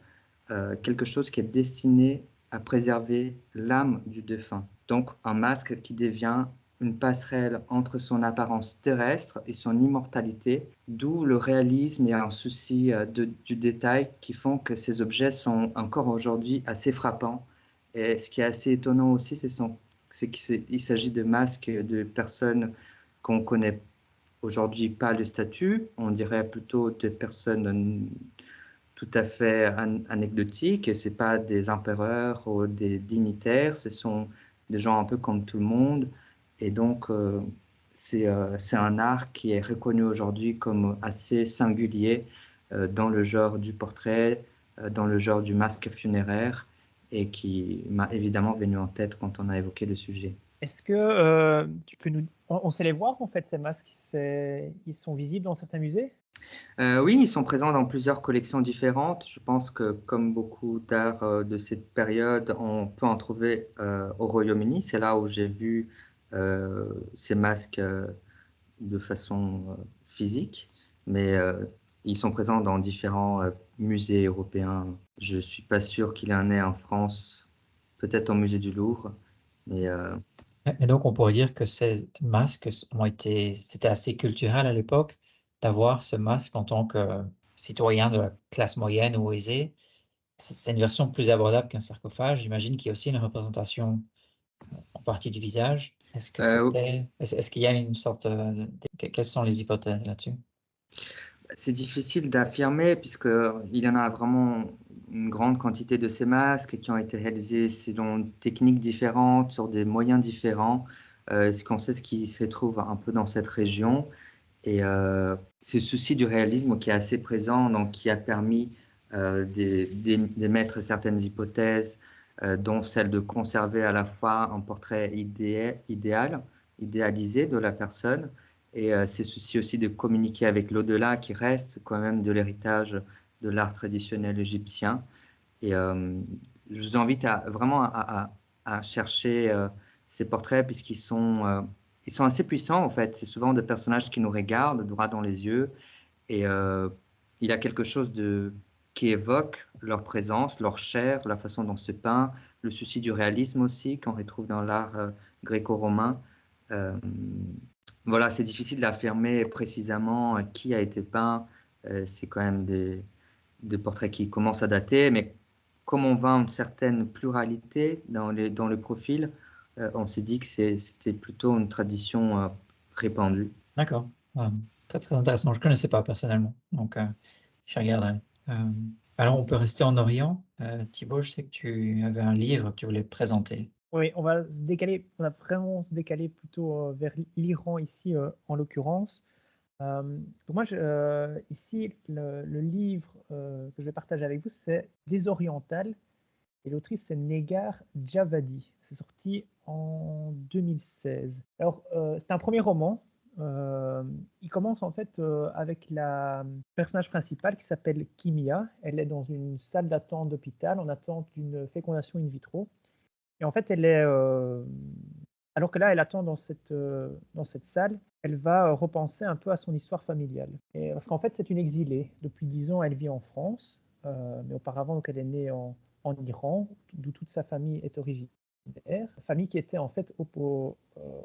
quelque chose qui est destiné à préserver l'âme du défunt. Donc, un masque qui devient une passerelle entre son apparence terrestre et son immortalité, d'où le réalisme et un souci du détail qui font que ces objets sont encore aujourd'hui assez frappants. Et ce qui est assez étonnant aussi, c'est qu'il s'agit de masques de personnes qu'on ne connaît aujourd'hui pas le statut, on dirait plutôt de personnes tout à fait anecdotiques. Ce n'est pas des empereurs ou des dignitaires, ce sont des gens un peu comme tout le monde. Et donc, c'est un art qui est reconnu aujourd'hui comme assez singulier dans le genre du portrait, dans le genre du masque funéraire, et qui m'a évidemment venu en tête quand on a évoqué le sujet. Est-ce que tu peux nous... On sait les voir en fait, ces masques? Ils sont visibles dans certains musées? Oui, ils sont présents dans plusieurs collections différentes. Je pense que comme beaucoup d'art de cette période, on peut en trouver au Royaume-Uni. C'est là où j'ai vu ces masques de façon physique, mais ils sont présents dans différents musées européens. Je ne suis pas sûr qu'il y en ait en France, peut-être au musée du Louvre, mais Et donc, on pourrait dire que ces masques c'était assez culturel à l'époque d'avoir ce masque en tant que citoyen de la classe moyenne ou aisée. C'est une version plus abordable qu'un sarcophage. J'imagine qu'il y a aussi une représentation en partie du visage. Est-ce qu'il y a une sorte quelles sont les hypothèses là-dessus? c'est difficile d'affirmer puisqu'il y en a vraiment une grande quantité de ces masques qui ont été réalisés selon des techniques différentes, sur des moyens différents. Ce qu'on sait, c'est qu'ils se trouvent un peu dans cette région. Et ce souci du réalisme qui est assez présent, donc qui a permis d'émettre certaines hypothèses, dont celle de conserver à la fois un portrait idéalisé de la personne, et ces soucis aussi de communiquer avec l'au-delà qui reste quand même de l'héritage de l'art traditionnel égyptien. Et je vous invite vraiment à chercher ces portraits puisqu'ils sont ils sont assez puissants en fait. C'est souvent des personnages qui nous regardent droit dans les yeux et il y a quelque chose qui évoque leur présence, leur chair, la façon dont c'est peint, le souci du réalisme aussi qu'on retrouve dans l'art gréco-romain. Euh, voilà, c'est difficile d'affirmer précisément qui a été peint. C'est quand même des portraits qui commencent à dater, mais comme on voit une certaine pluralité dans le profil, on s'est dit que c'était plutôt une tradition répandue. D'accord. Très, très intéressant. Je ne connaissais pas personnellement, donc je regarderai. Alors, on peut rester en Orient. Thibaut, je sais que tu avais un livre que tu voulais présenter. Oui, on va vraiment se décaler plutôt vers l'Iran ici, en l'occurrence. Donc moi, ici, le livre que je vais partager avec vous, c'est Des Orientales, et l'autrice, c'est Negar Javadi. C'est sorti en 2016. Alors, c'est un premier roman. Il commence en fait avec la personnage principale qui s'appelle Kimia. Elle est dans une salle d'attente d'hôpital en attente d'une fécondation in vitro. Et en fait, alors que là, elle attend dans cette salle, elle va repenser un peu à son histoire familiale. Parce qu'en fait, c'est une exilée. Depuis 10 ans, elle vit en France, mais auparavant, donc, elle est née en Iran, d'où toute sa famille est originaire. Famille qui était en fait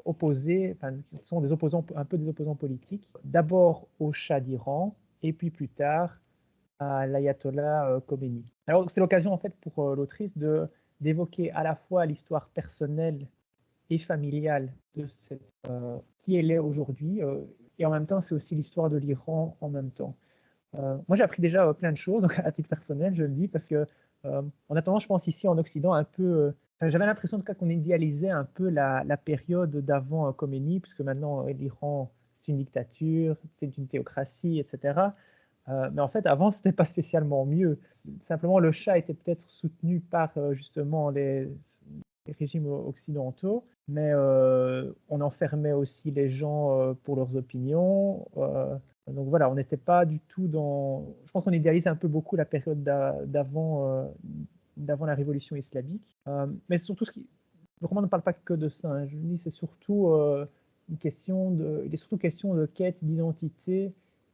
opposée, enfin, qui sont des opposants, un peu des opposants politiques, d'abord au Shah d'Iran, et puis plus tard à l'ayatollah Khomeini. Alors, c'est l'occasion en fait pour l'autrice d'évoquer à la fois l'histoire personnelle et familiale de qui elle est aujourd'hui, et en même temps, c'est aussi l'histoire de l'Iran en même temps. Moi, j'ai appris déjà plein de choses, donc à titre personnel, je le dis, parce que en attendant, je pense ici en Occident, un peu, j'avais l'impression en tout cas qu'on idéalisait un peu la période d'avant Khomeini, puisque maintenant l'Iran, c'est une dictature, c'est une théocratie, etc. Mais en fait, avant, c'était pas spécialement mieux. Simplement, le Shah était peut-être soutenu par justement les régimes occidentaux, mais on enfermait aussi les gens pour leurs opinions. Donc voilà, on n'était pas du tout dans. Je pense qu'on idéalise un peu beaucoup la période d'avant la révolution islamique. Mais surtout, le roman ne parle pas que de ça. Hein. Je dis, c'est surtout il est surtout question de quête d'identité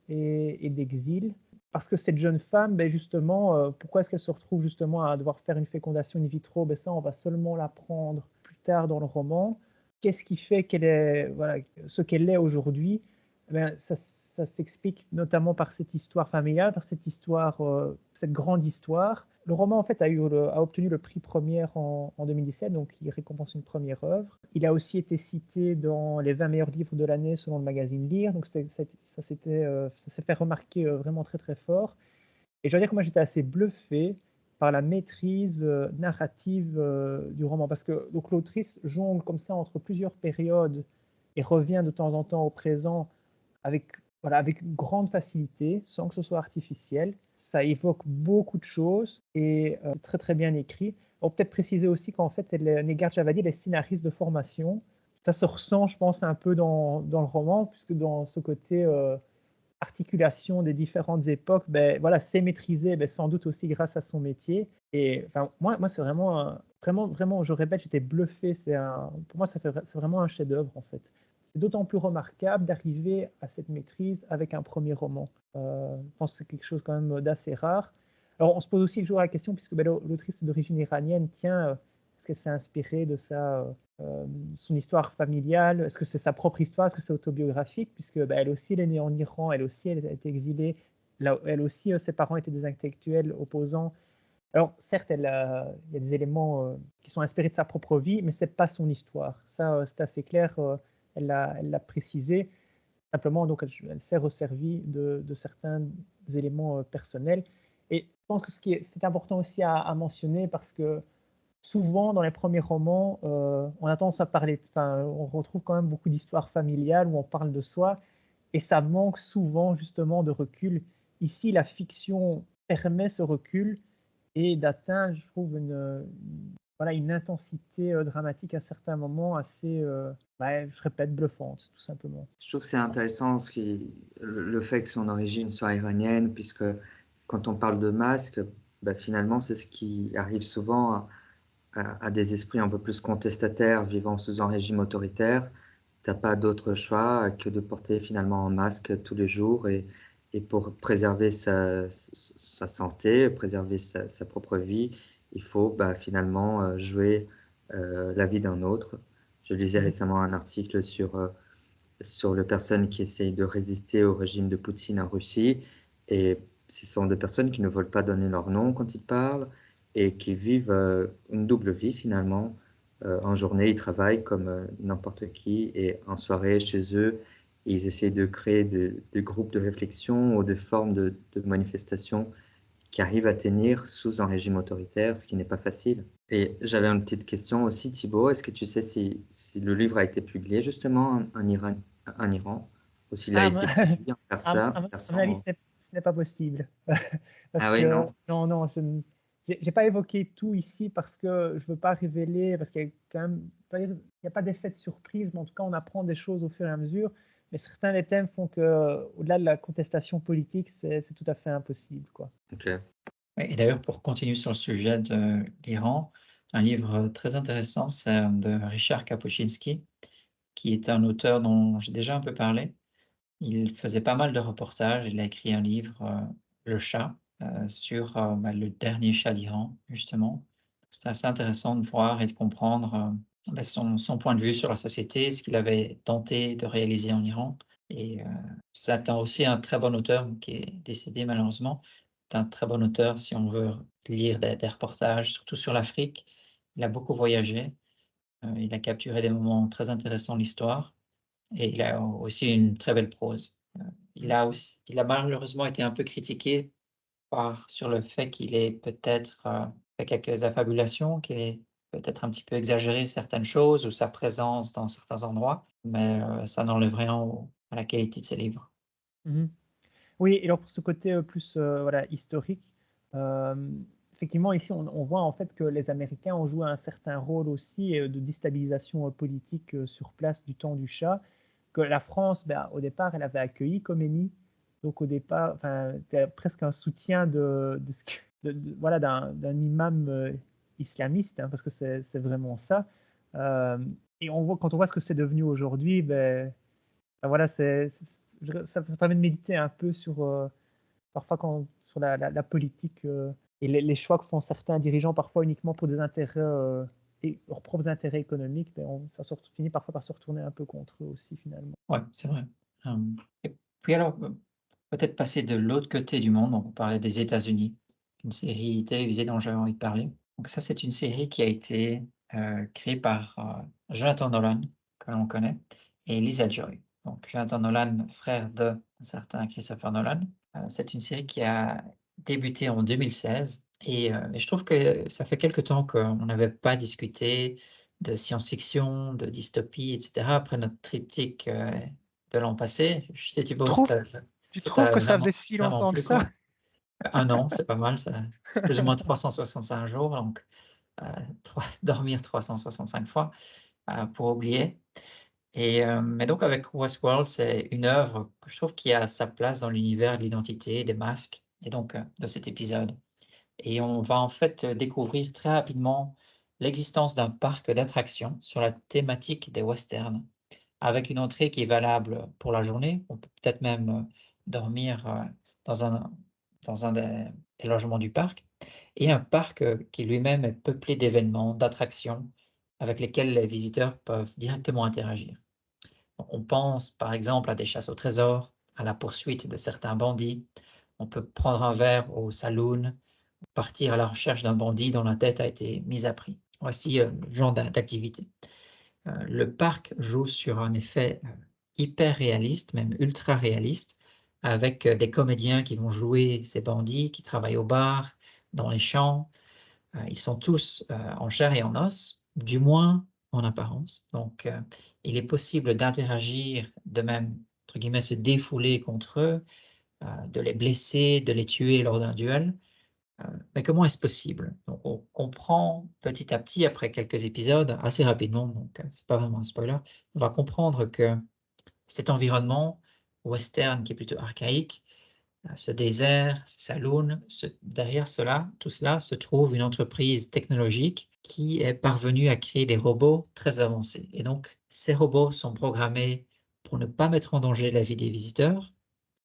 et d'exil. Parce que cette jeune femme, ben justement, pourquoi est-ce qu'elle se retrouve justement à devoir faire une fécondation in vitro? Ben ça, on va seulement l'apprendre plus tard dans le roman. Qu'est-ce qui fait qu'elle est, voilà, ce qu'elle est aujourd'hui? Ben, ça s'explique notamment par cette histoire familiale, par cette histoire, cette grande histoire. Le roman, en fait, a obtenu le prix Première en 2017, donc il récompense une première œuvre. Il a aussi été cité dans les 20 meilleurs livres de l'année selon le magazine Lire, donc ça s'est fait remarquer vraiment très très fort. Et je dois dire que moi j'étais assez bluffé par la maîtrise narrative du roman, parce que donc l'autrice jongle comme ça entre plusieurs périodes et revient de temps en temps au présent avec, voilà, avec une grande facilité, sans que ce soit artificiel. Ça évoque beaucoup de choses et très très bien écrit. On peut peut-être préciser aussi qu'en fait, Negar Javadi, elle est scénariste de formation. Ça se ressent, je pense, un peu dans le roman, puisque dans ce côté articulation des différentes époques, ben, voilà, c'est maîtrisé, ben, sans doute aussi grâce à son métier. Et enfin, moi c'est vraiment, je répète, j'étais bluffé. Pour moi, c'est vraiment un chef-d'œuvre en fait. C'est d'autant plus remarquable d'arriver à cette maîtrise avec un premier roman. Je pense que c'est quelque chose quand même d'assez rare. Alors, on se pose aussi toujours la question, puisque ben, l'autrice d'origine iranienne, tiens, est-ce qu'elle s'est inspirée de son histoire familiale? Est-ce que c'est sa propre histoire? Est-ce que c'est autobiographique? Puisque ben, elle aussi, elle est née en Iran, elle aussi, elle a été exilée. Là, elle aussi, ses parents étaient des intellectuels opposants. Alors, certes, il y a des éléments qui sont inspirés de sa propre vie, mais ce n'est pas son histoire. Ça, c'est assez clair, elle l'a précisé. Simplement, donc, elle s'est resservie de certains éléments personnels. Et je pense que c'est important aussi à mentionner parce que souvent, dans les premiers romans, on a tendance à parler, enfin, on retrouve quand même beaucoup d'histoires familiales où on parle de soi, et ça manque souvent justement de recul. Ici, la fiction permet ce recul et d'atteindre, je trouve, voilà, une intensité dramatique à certains moments assez, je répète, bluffante, tout simplement. Je trouve que c'est intéressant le fait que son origine soit iranienne, puisque quand on parle de masque, ben, finalement, c'est ce qui arrive souvent à des esprits un peu plus contestataires vivant sous un régime autoritaire. Tu n'as pas d'autre choix que de porter finalement un masque tous les jours et pour préserver sa santé, préserver sa propre vie, il faut bah, finalement jouer la vie d'un autre. Je lisais récemment un article sur les personnes qui essayent de résister au régime de Poutine en Russie, et ce sont des personnes qui ne veulent pas donner leur nom quand ils parlent et qui vivent une double vie finalement. En journée, ils travaillent comme n'importe qui, et en soirée, chez eux, et ils essaient de créer des groupes de réflexion ou des formes de manifestation qui arrivent à tenir sous un régime autoritaire, ce qui n'est pas facile. Et j'avais une petite question aussi, Thibaut. Est-ce que tu sais si le livre a été publié justement en Iran, ou s'il a Ah, été produit en à mon avis, persan? ce n'est pas possible. Parce Ah oui, que, non? non, j'ai pas évoqué tout ici parce que je veux pas révéler, parce qu'il y a quand même, il n'y a pas d'effet de surprise, mais en tout cas, on apprend des choses au fur et à mesure. Mais certains des thèmes font que, au-delà de la contestation politique, c'est tout à fait impossible, quoi. Ok. Oui, et d'ailleurs, pour continuer sur le sujet de l'Iran, un livre très intéressant, c'est de Richard Kapuscinski, qui est un auteur dont j'ai déjà un peu parlé. Il faisait pas mal de reportages. Il a écrit un livre, Le Shah, sur le dernier Shah d'Iran, justement. C'est assez intéressant de voir et de comprendre son point de vue sur la société, ce qu'il avait tenté de réaliser en Iran. Et c'est aussi un très bon auteur qui est décédé malheureusement. C'est un très bon auteur si on veut lire des reportages, surtout sur l'Afrique. Il a beaucoup voyagé. Il a capturé des moments très intéressants de l'histoire. Et il a aussi une très belle prose. Il a malheureusement été un peu critiqué sur le fait qu'il ait peut-être fait quelques affabulations, qu'il ait peut-être un petit peu exagéré certaines choses ou sa présence dans certains endroits, mais ça n'enlève rien à la qualité de ses livres. Mhm. Oui, et alors pour ce côté plus voilà, historique, euh, effectivement, ici, on voit en fait que les Américains ont joué un certain rôle aussi de déstabilisation politique sur place du temps du Shah, que la France, ben, au départ, elle avait accueilli Khomeini, donc au départ, enfin, c'était presque un soutien voilà, d'un imam islamiste, hein, parce que c'est vraiment ça. Euh, et quand on voit ce que c'est devenu aujourd'hui, ben voilà, ça permet de méditer un peu sur, parfois sur la politique et les choix que font certains dirigeants, parfois uniquement pour des intérêts et leurs propres intérêts économiques, ben finit parfois par se retourner un peu contre eux aussi finalement. Ouais, c'est vrai. Et puis alors, peut-être passer de l'autre côté du monde, donc on parlait des États-Unis, une série télévisée dont j'avais envie de parler. Donc ça, c'est une série qui a été créée par Jonathan Nolan, que l'on connaît, et Lisa Joy. Donc Jonathan Nolan, frère de un certain Christopher Nolan. C'est une série qui a débuté en 2016 et je trouve que ça fait quelque temps qu'on n'avait pas discuté de science-fiction, de dystopie, etc. Après notre triptyque de l'an passé. Je sais, Tu Thibaut, trouves, tu ça trouves t'a que ça faisait si vraiment longtemps que plu, ça? quoi. Un an, c'est pas mal, ça. C'est plus ou moins 365 jours, donc dormir 365 fois pour oublier. Mais donc avec Westworld, c'est une œuvre que je trouve qui a sa place dans l'univers de l'identité, des masques, et donc de cet épisode. Et on va en fait découvrir très rapidement l'existence d'un parc d'attractions sur la thématique des westerns, avec une entrée qui est valable pour la journée. On peut peut-être même dormir dans un des logements du parc, et un parc qui lui-même est peuplé d'événements, d'attractions, avec lesquels les visiteurs peuvent directement interagir. On pense par exemple à des chasses au trésor, à la poursuite de certains bandits. On peut prendre un verre au saloon, partir à la recherche d'un bandit dont la tête a été mise à prix. Voici le genre d'activité. Le parc joue sur un effet hyper réaliste, même ultra réaliste, avec des comédiens qui vont jouer ces bandits, qui travaillent au bar, dans les champs. Ils sont tous en chair et en os, du moins en apparence. Donc, il est possible d'interagir, de même, entre guillemets, se défouler contre eux, de les blesser, de les tuer lors d'un duel. Mais comment est-ce possible? Donc, on comprend petit à petit, après quelques épisodes, assez rapidement, donc c'est pas vraiment un spoiler, on va comprendre que cet environnement western qui est plutôt archaïque, ce désert, ce saloon, derrière tout cela se trouve une entreprise technologique qui est parvenue à créer des robots très avancés. Et donc, ces robots sont programmés pour ne pas mettre en danger la vie des visiteurs.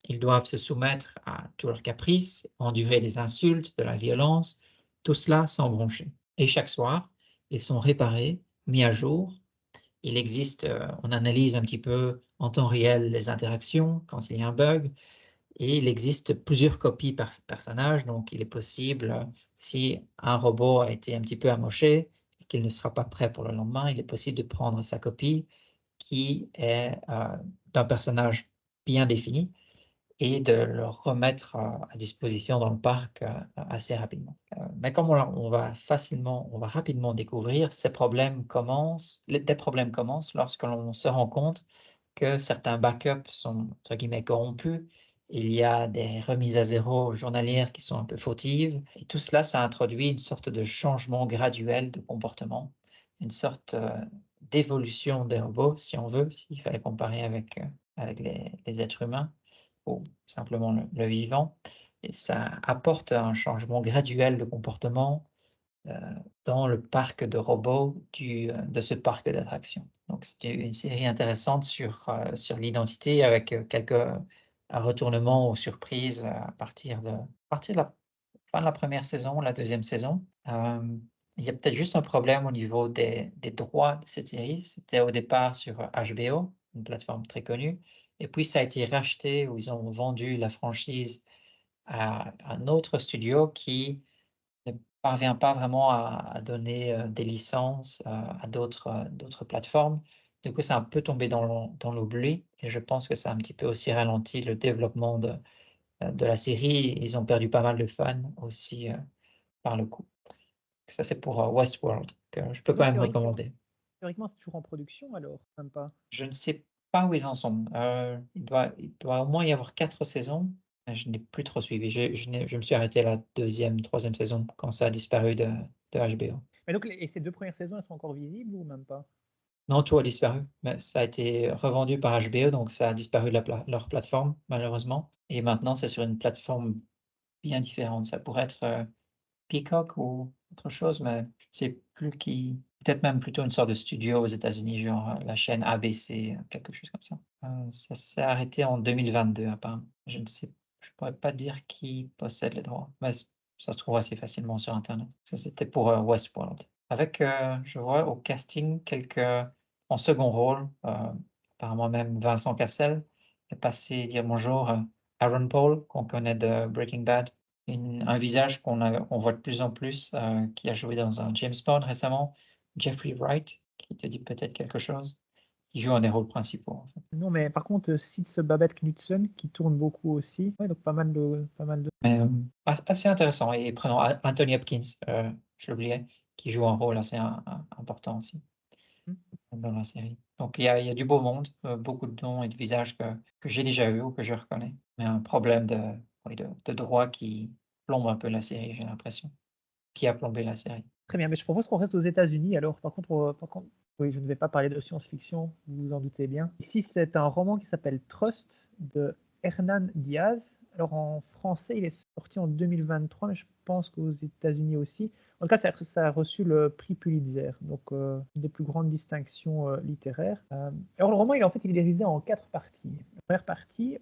Ils doivent se soumettre à tous leurs caprices, endurer des insultes, de la violence, tout cela sans broncher. Et chaque soir, ils sont réparés, mis à jour. Il existe, on analyse un petit peu en temps réel les interactions quand il y a un bug, et il existe plusieurs copies par personnage, donc il est possible, si un robot a été un petit peu amoché et qu'il ne sera pas prêt pour le lendemain, il est possible de prendre sa copie qui est d'un personnage bien défini et de le remettre à disposition dans le parc assez rapidement. Mais comme on va rapidement découvrir, des problèmes commencent lorsque l'on se rend compte que certains backups sont, entre guillemets, corrompus. Il y a des remises à zéro journalières qui sont un peu fautives. Et tout cela, ça introduit une sorte de changement graduel de comportement, une sorte d'évolution des robots, si on veut, s'il fallait comparer avec les êtres humains ou simplement le vivant. Et ça apporte un changement graduel de comportement dans le parc de robots de ce parc d'attractions. Donc, c'est une série intéressante sur l'identité avec quelques retournements ou surprises à partir de la fin de la première saison, la deuxième saison. Il y a peut-être juste un problème au niveau des droits de cette série. C'était au départ sur HBO, une plateforme très connue, et puis ça a été racheté, où ils ont vendu la franchise à un autre studio qui ne parvient pas vraiment à donner des licences à d'autres plateformes. Du coup, c'est un peu tombé dans l'oubli, et je pense que ça a un petit peu aussi ralenti le développement de la série. Ils ont perdu pas mal de fans aussi par le coup. Ça, c'est pour Westworld, que je peux Et quand donc, même recommander. théoriquement, c'est toujours en production alors, même pas. Je ne sais pas où ils en sont. Il doit au moins y avoir 4 saisons. Mais je n'ai plus trop suivi. Je me suis arrêté à la deuxième, troisième saison quand ça a disparu de HBO. Mais donc, et ces deux premières saisons, elles sont encore visibles ou même pas? Non, tout a disparu. Mais ça a été revendu par HBO, donc ça a disparu de leur plateforme, malheureusement. Et maintenant, c'est sur une plateforme bien différente. Ça pourrait être Peacock ou autre chose, mais c'est plus qui. Peut-être même plutôt une sorte de studio aux États-Unis, genre la chaîne ABC, quelque chose comme ça. Ça s'est arrêté en 2022, apparemment. Je pourrais pas dire qui possède les droits, mais ça se trouve assez facilement sur Internet. Ça, c'était pour Westworld. Avec, je vois au casting en second rôle, apparemment même Vincent Cassel est passé dire bonjour à Aaron Paul, qu'on connaît de Breaking Bad. Un visage qu'on voit de plus en plus, qui a joué dans un James Bond récemment, Jeffrey Wright, qui te dit peut-être quelque chose, qui joue un des rôles principaux, en fait. Non, mais par contre, Sitz Babette Knudsen qui tourne beaucoup aussi. Ouais, donc pas mal de. Mais assez intéressant. Et prenons Anthony Hopkins, je l'oubliais, qui joue un rôle assez important aussi dans la série. Donc il y a du beau monde, beaucoup de noms et de visages que j'ai déjà vus ou que je reconnais. Mais un problème oui, de droit qui plombe un peu la série, j'ai l'impression. Qui a plombé la série. Très bien, mais je propose qu'on reste aux États-Unis. Alors, par contre, oui, je ne vais pas parler de science-fiction, vous vous en doutez bien. Ici, c'est un roman qui s'appelle Trust de Hernan Diaz. Alors, en français, il est sorti en 2023, mais je pense qu'aux États-Unis aussi. En tout cas, ça a reçu le prix Pulitzer, donc une des plus grandes distinctions littéraires. Alors, le roman, il est divisé en 4 parties. La première partie,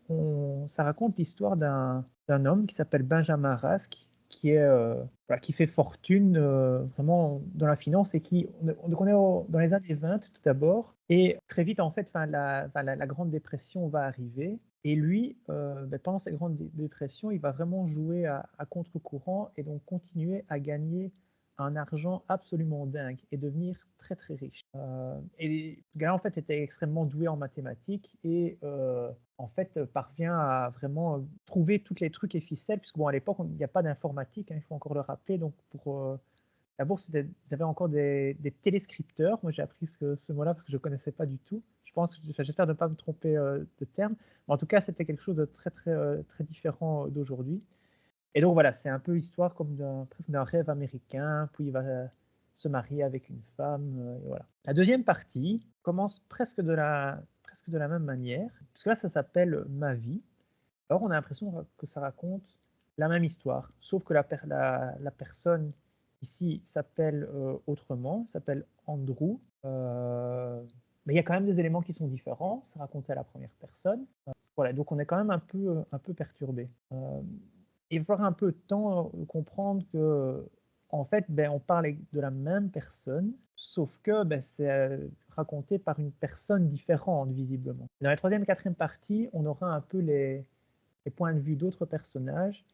ça raconte l'histoire d'un homme qui s'appelle Benjamin Rask, qui fait fortune vraiment dans la finance et donc on est dans les années 20 tout d'abord. Et très vite, en fait, la Grande Dépression va arriver. Et lui, pendant cette Grande Dépression, il va vraiment jouer à contre-courant et donc continuer à gagner un argent absolument dingue et devenir très très riche. Et ce gars-là, en fait, était extrêmement doué en mathématiques et en fait, parvient à vraiment trouver tous les trucs et ficelles, puisque bon, à l'époque, il n'y a pas d'informatique, hein, il faut encore le rappeler. Donc, pour la bourse, ils avaient encore des téléscripteurs. Moi, j'ai appris ce mot-là parce que je ne connaissais pas du tout. J'espère ne pas me tromper de terme. Mais en tout cas, c'était quelque chose de très, très, très différent d'aujourd'hui. Et donc, voilà, c'est un peu l'histoire comme presque d'un rêve américain. Puis, il va se marier avec une femme. Et voilà. La deuxième partie commence presque de la même manière, parce que là, ça s'appelle Ma vie. Alors, on a l'impression que ça raconte la même histoire, sauf que la personne ici s'appelle autrement, s'appelle Andrew. Mais il y a quand même des éléments qui sont différents. C'est raconté à la première personne. Voilà, donc on est quand même un peu perturbé. Il va falloir un peu de temps de comprendre que, en fait, on parle de la même personne, sauf que c'est raconté par une personne différente, visiblement. Dans la troisième et quatrième partie, on aura un peu les points de vue d'autres personnages.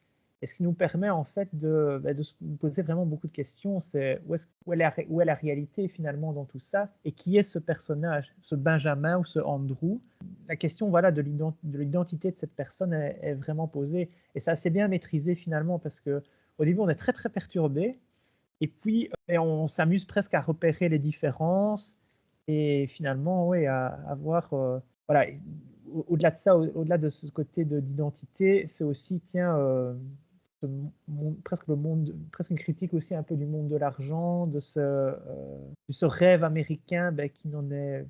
Et ce qui nous permet en fait de se poser vraiment beaucoup de questions, c'est où est la réalité finalement dans tout ça, et qui est ce personnage, ce Benjamin ou ce Andrew. La question voilà, de l'identité de cette personne est vraiment posée, et c'est assez bien maîtrisé finalement, parce qu'au début on est très très perturbé, et puis on s'amuse presque à repérer les différences, et finalement ouais, à voir... voilà, au-delà de ça, au-delà de ce côté d'identité, c'est aussi, tiens, presque une critique aussi un peu du monde de l'argent, de ce rêve américain qui n'en est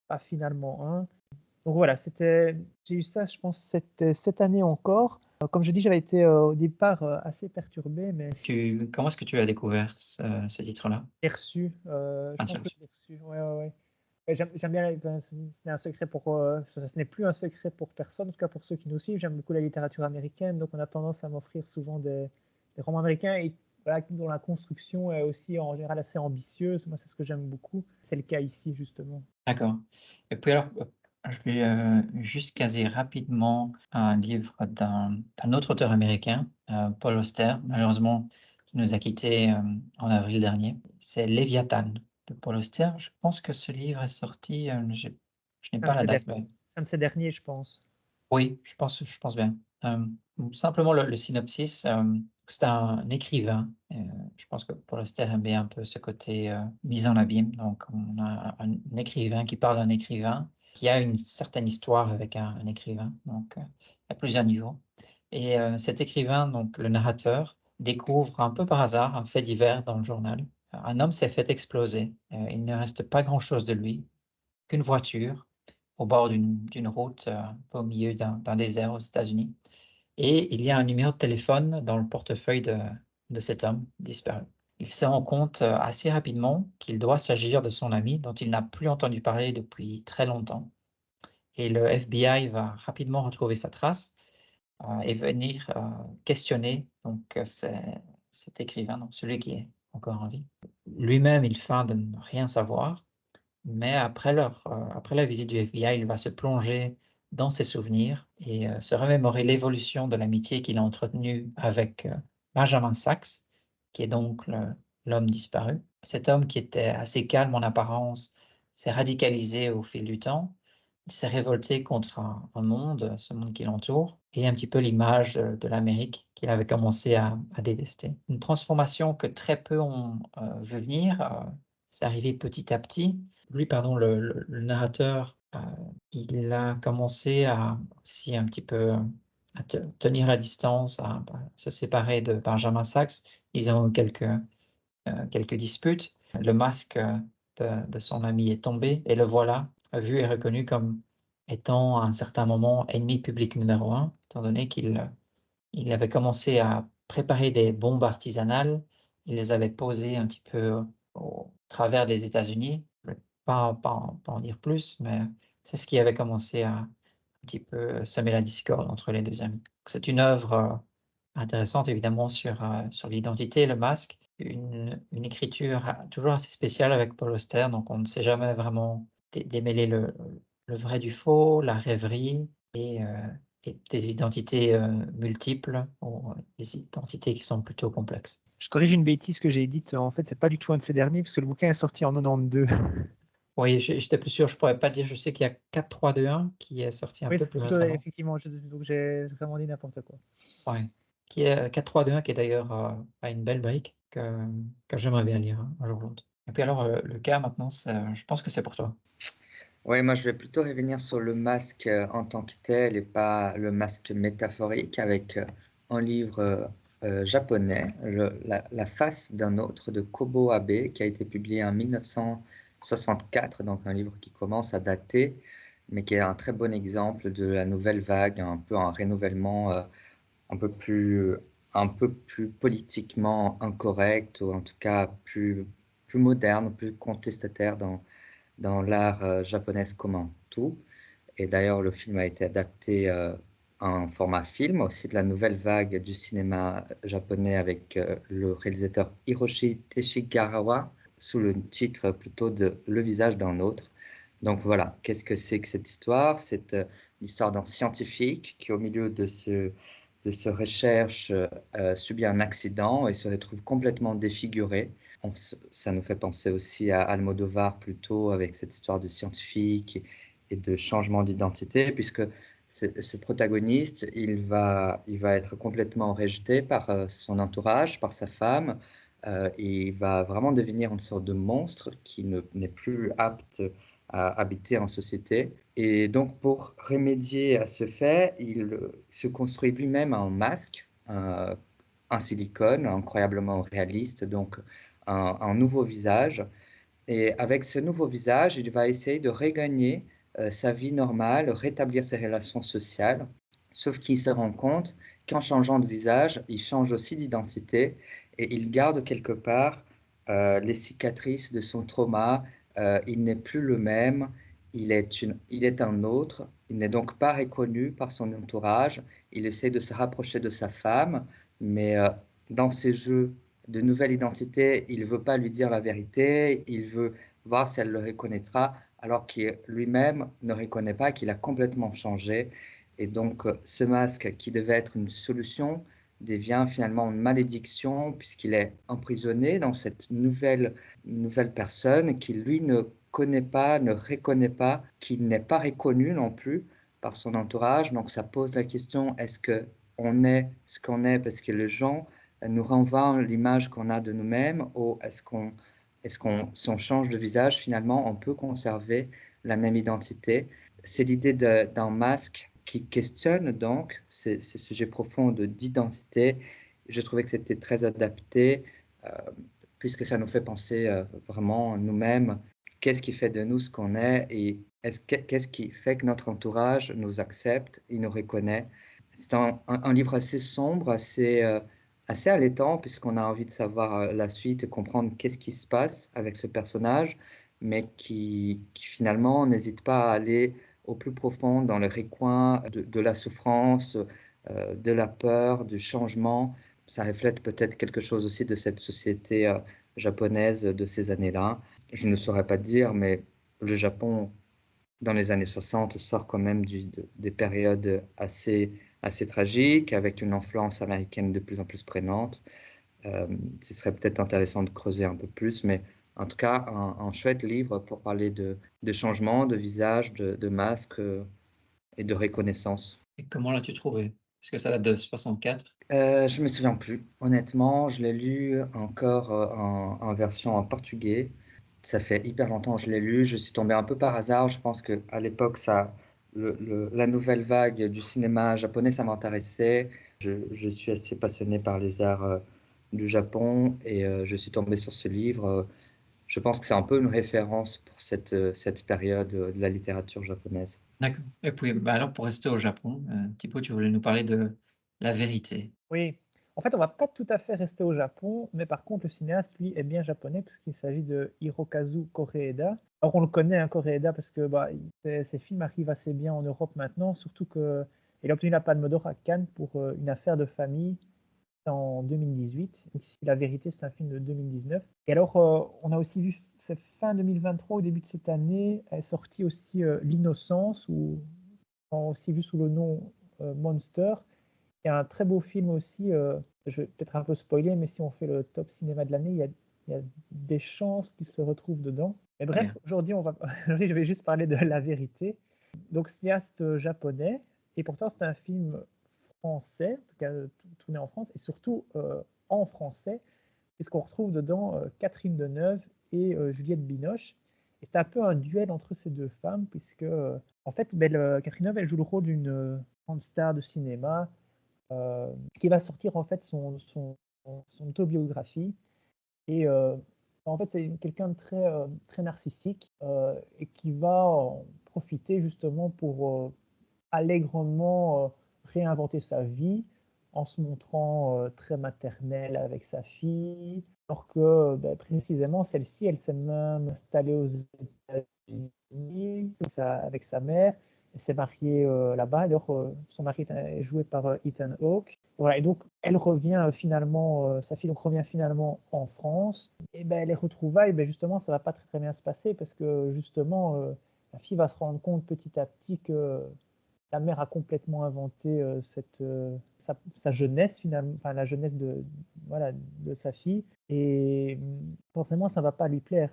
pas finalement un. Donc voilà, j'ai eu ça, je pense, cette année encore. Comme je dis, j'avais été au départ assez perturbé, mais Comment est-ce que tu as découvert ce titre-là? perçu. Ah, Je tu pense l'as que reçu. j'ai reçu. Ouais, ouais, ouais. Et j'aime bien, ce n'est un secret ce n'est plus un secret pour personne, en tout cas pour ceux qui nous suivent. J'aime beaucoup la littérature américaine, donc on a tendance à m'offrir souvent des romans américains et voilà, dont la construction est aussi en général assez ambitieuse. Moi, c'est ce que j'aime beaucoup. C'est le cas ici, justement. D'accord. Et puis alors, je vais juste caser rapidement un livre d'un autre auteur américain, Paul Auster, malheureusement, qui nous a quittés en avril dernier. C'est Léviathan de Paul Auster. Je pense que ce livre est sorti, je n'ai C'est un pas de la ces date, derniers, mais c'est un de ces derniers, je pense. oui, je pense bien. Simplement le synopsis, c'est un écrivain. Je pense que Paul Auster aime bien un peu ce côté mise en abîme. Donc, on a un écrivain qui parle d'un écrivain qui a une certaine histoire avec un écrivain. Donc, à plusieurs niveaux. Et cet écrivain, donc le narrateur, découvre un peu par hasard un fait divers dans le journal. Un homme s'est fait exploser. Il ne reste pas grand-chose de lui, qu'une voiture au bord d'une route, un peu au milieu d'un désert aux États-Unis. Et il y a un numéro de téléphone dans le portefeuille de cet homme disparu. Il se rend compte assez rapidement qu'il doit s'agir de son ami dont il n'a plus entendu parler depuis très longtemps. Et le FBI va rapidement retrouver sa trace et venir questionner donc, cet écrivain, donc celui qui est encore en vie. Lui-même, il feint de ne rien savoir. Mais après la visite du FBI, il va se plonger dans ses souvenirs et se remémorer l'évolution de l'amitié qu'il a entretenue avec Benjamin Sachs, qui est donc l'homme disparu. Cet homme qui était assez calme en apparence s'est radicalisé au fil du temps. Il s'est révolté contre un monde, ce monde qui l'entoure, et un petit peu l'image de l'Amérique qu'il avait commencé à détester. Une transformation que très peu ont vu venir. C'est arrivé petit à petit. Lui, pardon, le narrateur, il a commencé à aussi un petit peu à tenir la distance, à se séparer de Benjamin Sachs. Ils ont eu quelques disputes. Le masque de son ami est tombé et le voilà, vu et reconnu comme étant à un certain moment ennemi public numéro un, étant donné qu'il avait commencé à préparer des bombes artisanales. Il les avait posées un petit peu au travers des États-Unis. Je ne vais pas en dire plus, mais c'est ce qui avait commencé à un petit peu semer la discorde entre les deux amis. C'est une œuvre intéressante évidemment sur l'identité, le masque, une écriture toujours assez spéciale avec Paul Auster, donc on ne sait jamais vraiment démêler le vrai du faux, la rêverie et des identités multiples ou des identités qui sont plutôt complexes. Je corrige une bêtise que j'ai dite. En fait, c'est pas du tout un de ces derniers, puisque le bouquin est sorti en 92. Oui, j'étais plus sûr, je pourrais pas dire, je sais qu'il y a 4-3-2-1 qui est sorti un Oui, peu c'est plus plutôt, récemment. effectivement, donc j'ai vraiment dit n'importe quoi. Ouais. Qui est 4-3-2-1 qui est d'ailleurs une belle brique que j'aimerais bien lire un jour ou l'autre. Et puis alors, le cas maintenant, je pense que c'est pour toi. Oui, moi je vais plutôt revenir sur le masque en tant que tel et pas le masque métaphorique avec un livre japonais, La face d'un autre de Kobo Abe, qui a été publié en 1964, donc un livre qui commence à dater, mais qui est un très bon exemple de la nouvelle vague, un peu un renouvellement un peu plus, un peu plus politiquement incorrect, ou en tout cas plus moderne, plus contestataire dans l'art japonais comme un tout. Et d'ailleurs, le film a été adapté en format film, aussi de la nouvelle vague du cinéma japonais avec le réalisateur Hiroshi Teshigarawa, sous le titre plutôt de Le visage d'un autre. Donc voilà, qu'est-ce que c'est que cette histoire? C'est l'histoire d'un scientifique qui, au milieu de de ce recherche subit un accident et se retrouve complètement défiguré. Ça nous fait penser aussi à Almodovar plutôt avec cette histoire de scientifique et de changement d'identité, puisque ce protagoniste, il va être complètement rejeté par son entourage, par sa femme, et il va vraiment devenir une sorte de monstre qui n'est plus apte à habiter en société. Et donc, pour remédier à ce fait, il se construit lui-même un masque, un silicone incroyablement réaliste, donc un nouveau visage. Et avec ce nouveau visage, il va essayer de regagner sa vie normale, rétablir ses relations sociales. Sauf qu'il se rend compte qu'en changeant de visage, il change aussi d'identité et il garde quelque part les cicatrices de son trauma. Il n'est plus le même, il est un autre. Il n'est donc pas reconnu par son entourage. Il essaie de se rapprocher de sa femme, mais dans ces jeux de nouvelle identité, il ne veut pas lui dire la vérité. Il veut voir si elle le reconnaîtra, alors qu'il lui-même ne reconnaît pas qu'il a complètement changé. Et donc, ce masque qui devait être une solution devient finalement une malédiction puisqu'il est emprisonné dans cette nouvelle personne qui, lui, ne connaît pas, ne reconnaît pas, qui n'est pas reconnu non plus par son entourage. Donc, ça pose la question, est-ce qu'on est ce qu'on est parce que les gens nous renvoient l'image qu'on a de nous-mêmes ou si on change de visage, finalement, on peut conserver la même identité. C'est l'idée d'un masque qui questionne donc ces sujets profonds d'identité. Je trouvais que c'était très adapté puisque ça nous fait penser vraiment nous-mêmes, qu'est-ce qui fait de nous ce qu'on est et qu'est-ce qui fait que notre entourage nous accepte et nous reconnaît. C'est un livre assez sombre, assez allaitant puisqu'on a envie de savoir la suite et comprendre qu'est-ce qui se passe avec ce personnage, mais qui finalement n'hésite pas à aller au plus profond dans le recoin de la souffrance, de la peur, du changement. Ça reflète peut-être quelque chose aussi de cette société japonaise de ces années-là. Je ne saurais pas dire, mais le Japon, dans les années 60, sort quand même des périodes assez tragiques, avec une influence américaine de plus en plus prégnante. Ce serait peut-être intéressant de creuser un peu plus, mais en tout cas, un chouette livre pour parler de changement, de visage, de masque et de reconnaissance. Et comment l'as-tu trouvé? Est-ce que ça date de 64? Je me souviens plus. Honnêtement, je l'ai lu encore en version en portugais. Ça fait hyper longtemps que je l'ai lu. Je suis tombé un peu par hasard. Je pense qu'à l'époque, la nouvelle vague du cinéma japonais, ça m'intéressait. Je suis assez passionné par les arts du Japon et je suis tombé sur ce livre. Je pense que c'est un peu une référence pour cette période de la littérature japonaise. D'accord. Et puis, bah alors, pour rester au Japon, Thibaut, tu voulais nous parler de La Vérité. Oui. En fait, on va pas tout à fait rester au Japon, mais par contre, le cinéaste, lui, est bien japonais puisqu'il s'agit de Hirokazu Koreeda. Alors, on le connaît, hein, Koreeda, parce que ses films arrivent assez bien en Europe maintenant, surtout qu'il a obtenu la Palme d'Or à Cannes pour Une affaire de famille en 2018. Donc, ici, La Vérité, c'est un film de 2019. Et alors, on a aussi vu, c'est fin 2023, au début de cette année, est sorti aussi L'Innocence, ou on a aussi vu sous le nom Monster. Il y a un très beau film aussi, je vais peut-être un peu spoiler, mais si on fait le top cinéma de l'année, il y a des chances qu'il se retrouve dedans. Mais Très bref, bien. aujourd'hui, je vais juste parler de La Vérité. Donc, cinéaste japonais, et pourtant c'est un film français, en tout cas tourné en France, et surtout en français, puisqu'on retrouve dedans Catherine Deneuve et Juliette Binoche. Et c'est un peu un duel entre ces deux femmes, puisque en fait, Catherine Deneuve, elle joue le rôle d'une grande star de cinéma, qui va sortir en fait son autobiographie. Et en fait, c'est quelqu'un de très narcissique et qui va en profiter justement pour allègrement réinventer sa vie en se montrant très maternelle avec sa fille, alors que précisément celle-ci, elle s'est même installée aux États-Unis avec sa mère. Elle s'est mariée là-bas. Alors, son mari est joué par Ethan Hawke. Voilà, et donc, elle revient finalement, sa fille donc, revient finalement en France. Et les retrouvailles, justement, ça va pas très bien se passer parce que justement, la fille va se rendre compte petit à petit que la mère a complètement inventé sa jeunesse finalement, enfin la jeunesse voilà, de sa fille, et forcément ça ne va pas lui plaire.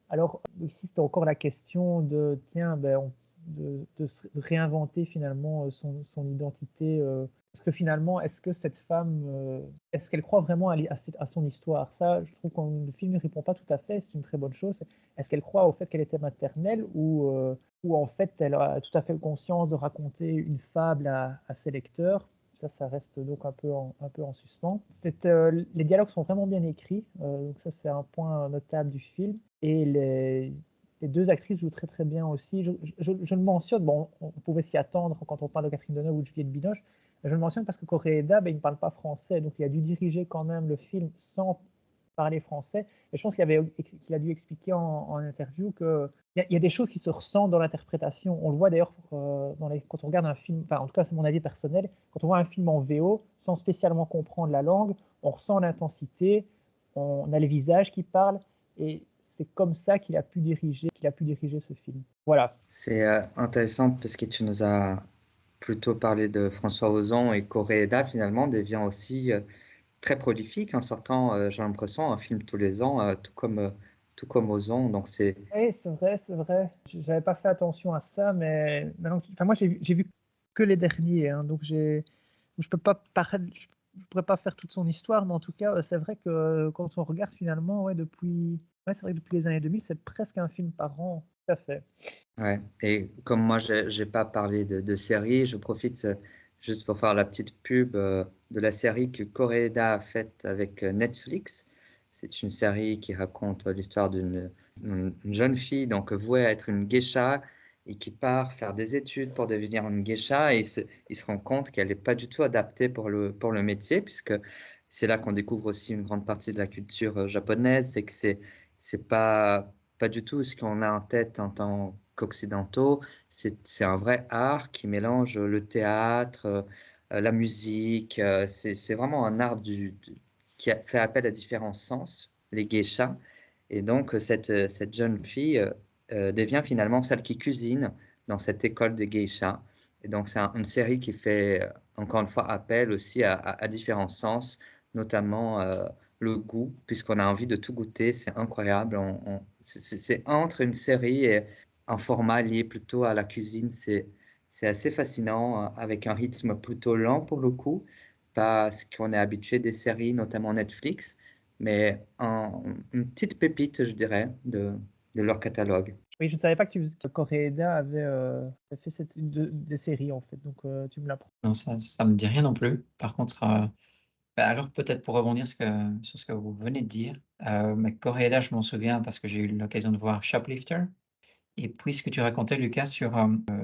Alors ici c'est encore la question de tiens, de réinventer finalement son identité. Parce que finalement, est-ce que cette femme, est-ce qu'elle croit vraiment à son histoire? Ça, je trouve que le film ne répond pas tout à fait, c'est une très bonne chose. Est-ce qu'elle croit au fait qu'elle était maternelle ou en fait elle a tout à fait conscience de raconter une fable à ses lecteurs? Ça reste donc un peu en suspens. Les dialogues sont vraiment bien écrits, donc ça c'est un point notable du film. Et les deux actrices jouent très très bien aussi. Je le mentionne, bon, on pouvait s'y attendre quand on parle de Catherine Deneuve ou de Juliette Binoche, mais je le mentionne parce que Koreeda, il ne parle pas français, donc il a dû diriger quand même le film sans parler français. Et je pense qu'il a dû expliquer en interview qu'il y a des choses qui se ressentent dans l'interprétation. On le voit d'ailleurs quand on regarde un film, enfin en tout cas c'est mon avis personnel, quand on voit un film en VO, sans spécialement comprendre la langue, on ressent l'intensité, on a les visages qui parlent, et c'est comme ça qu'il a pu diriger ce film. Voilà. C'est intéressant parce que tu nous as plutôt parlé de François Ozon, et Koreeda finalement devient aussi très prolifique en sortant, j'ai l'impression, un film tous les ans, tout comme Ozon. Donc Oui, c'est vrai. J'avais pas fait attention à ça, mais maintenant, enfin, moi j'ai vu que les derniers, hein, donc je peux pas je pourrais pas faire toute son histoire, mais en tout cas, c'est vrai que quand on regarde finalement, c'est vrai que depuis les années 2000, c'est presque un film par an, tout à fait. Ouais. Et comme moi, j'ai pas parlé de série, je profite juste pour faire la petite pub de la série que Koreeda a faite avec Netflix. C'est une série qui raconte l'histoire une jeune fille donc vouée à être une geisha et qui part faire des études pour devenir une geisha, et il se rend compte qu'elle n'est pas du tout adaptée pour le métier, puisque c'est là qu'on découvre aussi une grande partie de la culture japonaise, c'est que c'est pas du tout ce qu'on a en tête en tant qu'occidentaux. C'est un vrai art qui mélange le théâtre, la musique. C'est vraiment un art qui fait appel à différents sens, les geishas. Et donc, cette jeune fille devient finalement celle qui cuisine dans cette école de geisha. Et donc, c'est une série qui fait, encore une fois, appel aussi à différents sens, notamment le goût, puisqu'on a envie de tout goûter. C'est incroyable. C'est entre une série et un format lié plutôt à la cuisine. C'est assez fascinant, avec un rythme plutôt lent pour le coup, parce qu'on est habitué des séries, notamment Netflix, mais une petite pépite, je dirais, de leur catalogue. Oui, je ne savais pas que Koreeda avait fait des séries en fait, donc tu me l'apprends. Non, ça me dit rien non plus. Par contre, alors peut-être pour rebondir sur ce que vous venez de dire, mais Koreeda, je m'en souviens parce que j'ai eu l'occasion de voir Shoplifter. Et puis ce que tu racontais, Lucas, sur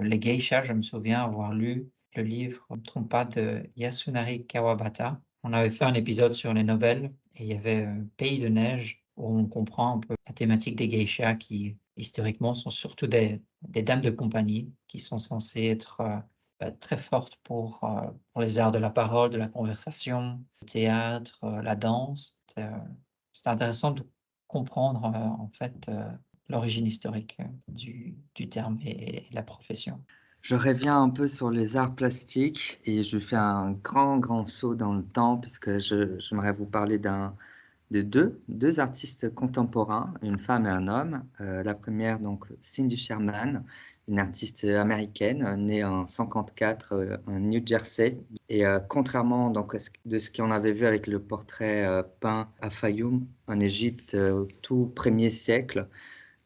les geishas, je me souviens avoir lu le livre, je ne me trompe pas, de Yasunari Kawabata. On avait fait un épisode sur les nouvelles et il y avait Pays de neige où on comprend un peu la thématique des geishas qui, historiquement, sont surtout des dames de compagnie qui sont censées être très fortes pour les arts de la parole, de la conversation, le théâtre, la danse. C'est intéressant de comprendre en fait l'origine historique du terme et la profession. Je reviens un peu sur les arts plastiques et je fais un grand saut dans le temps, puisque j'aimerais vous parler de deux artistes contemporains, une femme et un homme. La première, donc Cindy Sherman, une artiste américaine née en 54 en New Jersey. Et contrairement donc, de ce qu'on avait vu avec le portrait peint à Fayoum en Égypte au tout premier siècle,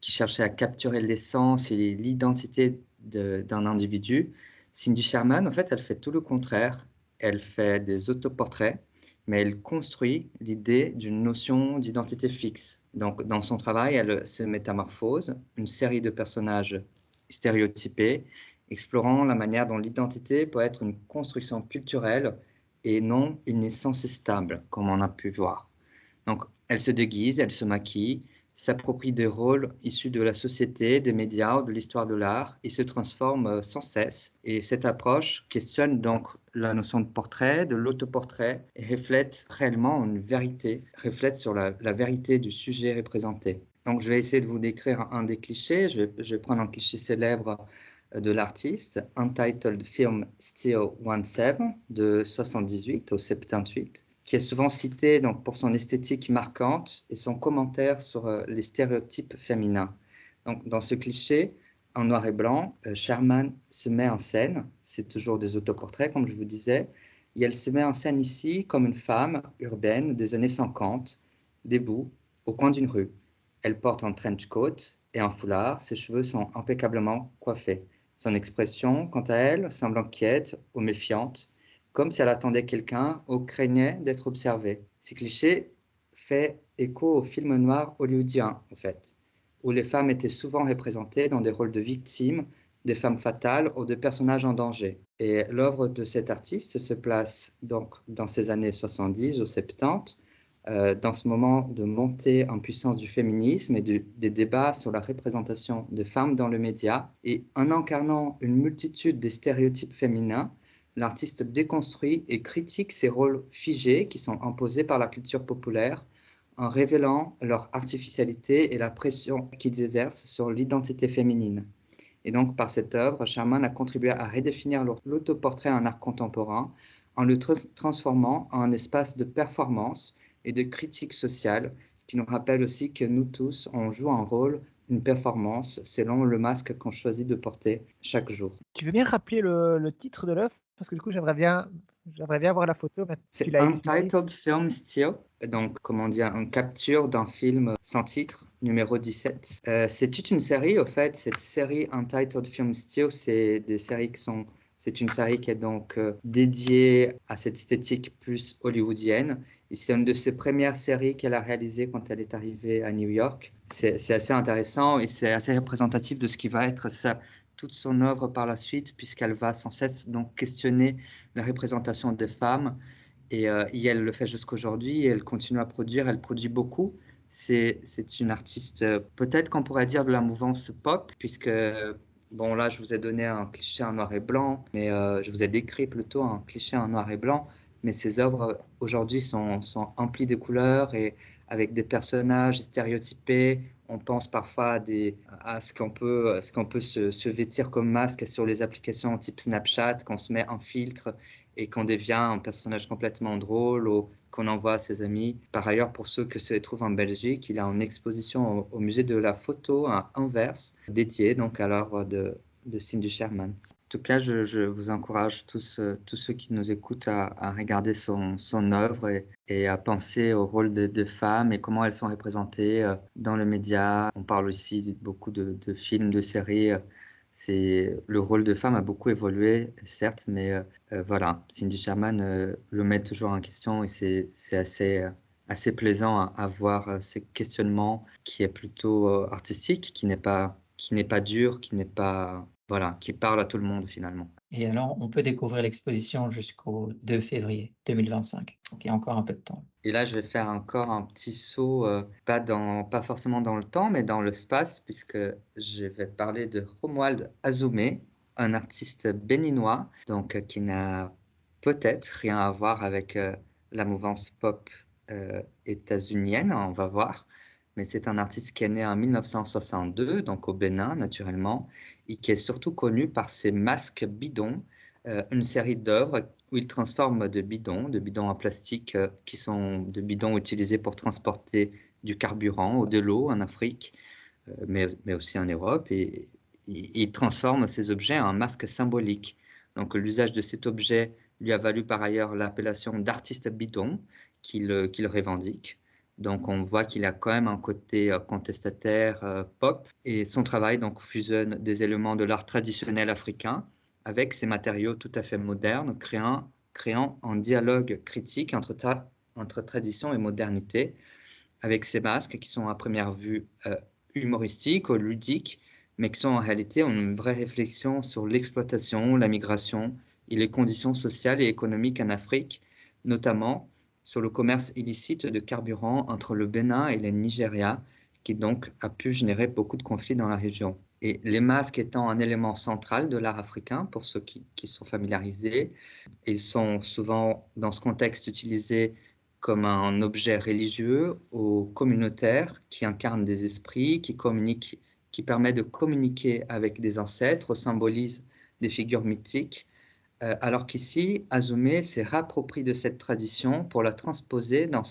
qui cherchait à capturer l'essence et l'identité d'un individu, Cindy Sherman, en fait, elle fait tout le contraire. Elle fait des autoportraits, mais elle construit l'idée d'une notion d'identité fixe. Donc, dans son travail, elle se métamorphose, une série de personnages stéréotypés, explorant la manière dont l'identité peut être une construction culturelle et non une essence stable, comme on a pu voir. Donc, elle se déguise, elle se maquille, s'approprie des rôles issus de la société, des médias ou de l'histoire de l'art et se transforme sans cesse. Et cette approche questionne donc la notion de portrait, de l'autoportrait, et reflète réellement une vérité, reflète sur la vérité du sujet représenté. Donc je vais essayer de vous décrire un des clichés. Je vais prendre un cliché célèbre de l'artiste, Untitled Film Still 17 de 78 au 78, qui est souvent cité donc, pour son esthétique marquante et son commentaire sur les stéréotypes féminins. Donc, dans ce cliché, en noir et blanc, Sherman se met en scène, c'est toujours des autoportraits comme je vous disais, et elle se met en scène ici comme une femme urbaine des années 50, debout, au coin d'une rue. Elle porte un trench coat et un foulard, ses cheveux sont impeccablement coiffés. Son expression, quant à elle, semble inquiète ou méfiante, comme si elle attendait quelqu'un ou craignait d'être observée. Ces clichés font écho aux films noirs hollywoodiens, en fait, où les femmes étaient souvent représentées dans des rôles de victimes, des femmes fatales ou de personnages en danger. Et l'œuvre de cet artiste se place donc dans ces années 70 ou 70, dans ce moment de montée en puissance du féminisme et des débats sur la représentation de femmes dans le média. Et en incarnant une multitude de stéréotypes féminins, l'artiste déconstruit et critique ces rôles figés qui sont imposés par la culture populaire en révélant leur artificialité et la pression qu'ils exercent sur l'identité féminine. Et donc, par cette œuvre, Sherman a contribué à redéfinir l'autoportrait en art contemporain en le transformant en un espace de performance et de critique sociale qui nous rappelle aussi que nous tous, on joue un rôle, une performance selon le masque qu'on choisit de porter chaque jour. Tu veux bien rappeler le titre de l'œuvre? Parce que du coup, j'aimerais bien voir la photo. Mais tu C'est l'as Untitled Film Still, donc comment dire, une capture d'un film sans titre, numéro 17. C'est toute une série, au fait, cette série Untitled Film Still, c'est une série qui est donc dédiée à cette esthétique plus hollywoodienne. Et c'est une de ses premières séries qu'elle a réalisées quand elle est arrivée à New York. C'est assez intéressant et c'est assez représentatif de ce qui va être toute son œuvre par la suite, puisqu'elle va sans cesse donc questionner la représentation des femmes. Et elle le fait jusqu'aujourd'hui, elle continue à produire, elle produit beaucoup. C'est une artiste, peut-être qu'on pourrait dire de la mouvance pop, puisque, bon là je vous ai donné un cliché en noir et blanc, mais je vous ai décrit plutôt un cliché en noir et blanc, mais ses œuvres aujourd'hui sont emplies de couleurs et avec des personnages stéréotypés. On pense parfois à ce qu'on peut se vêtir comme masque sur les applications type Snapchat, qu'on se met un filtre et qu'on devient un personnage complètement drôle ou qu'on envoie à ses amis. Par ailleurs, pour ceux qui se trouvent en Belgique, il y a une exposition au musée de la photo à Anvers, dédiée donc à l'œuvre de Cindy Sherman. En tout cas, je vous encourage tous ceux qui nous écoutent à regarder son œuvre et à penser au rôle des femmes et comment elles sont représentées dans le média. On parle aussi beaucoup de films, de séries. Le rôle de femme a beaucoup évolué, certes, mais voilà, Cindy Sherman le met toujours en question et c'est assez plaisant à voir ces questionnements qui est plutôt artistique, qui n'est pas dur, qui parle à tout le monde finalement. Et alors, on peut découvrir l'exposition jusqu'au 2 février 2025. Donc, il y a encore un peu de temps. Et là, je vais faire encore un petit saut, pas forcément dans le temps, mais dans l'espace, puisque je vais parler de Romuald Azoumé, un artiste béninois, donc qui n'a peut-être rien à voir avec la mouvance pop états-unienne, on va voir. Mais c'est un artiste qui est né en 1962, donc au Bénin, naturellement, et qui est surtout connu par ses masques bidons, une série d'œuvres où il transforme de bidons en plastique qui sont de bidons utilisés pour transporter du carburant ou de l'eau en Afrique, mais aussi en Europe. Et il transforme ces objets en masques symboliques. Donc l'usage de cet objet lui a valu par ailleurs l'appellation d'artiste bidon qu'il revendique. Donc on voit qu'il a quand même un côté contestataire pop et son travail donc fusionne des éléments de l'art traditionnel africain avec ces matériaux tout à fait modernes, créant un dialogue critique entre tradition et modernité, avec ces masques qui sont à première vue humoristiques ou ludiques, mais qui sont en réalité une vraie réflexion sur l'exploitation, la migration et les conditions sociales et économiques en Afrique, notamment sur le commerce illicite de carburant entre le Bénin et le Nigeria, qui donc a pu générer beaucoup de conflits dans la région. Et les masques étant un élément central de l'art africain, pour ceux qui sont familiarisés, ils sont souvent dans ce contexte utilisés comme un objet religieux ou communautaire qui incarne des esprits, qui communique qui permet de communiquer avec des ancêtres, symbolise des figures mythiques, alors qu'ici, Azumé s'est rapproprie de cette tradition pour la transposer dans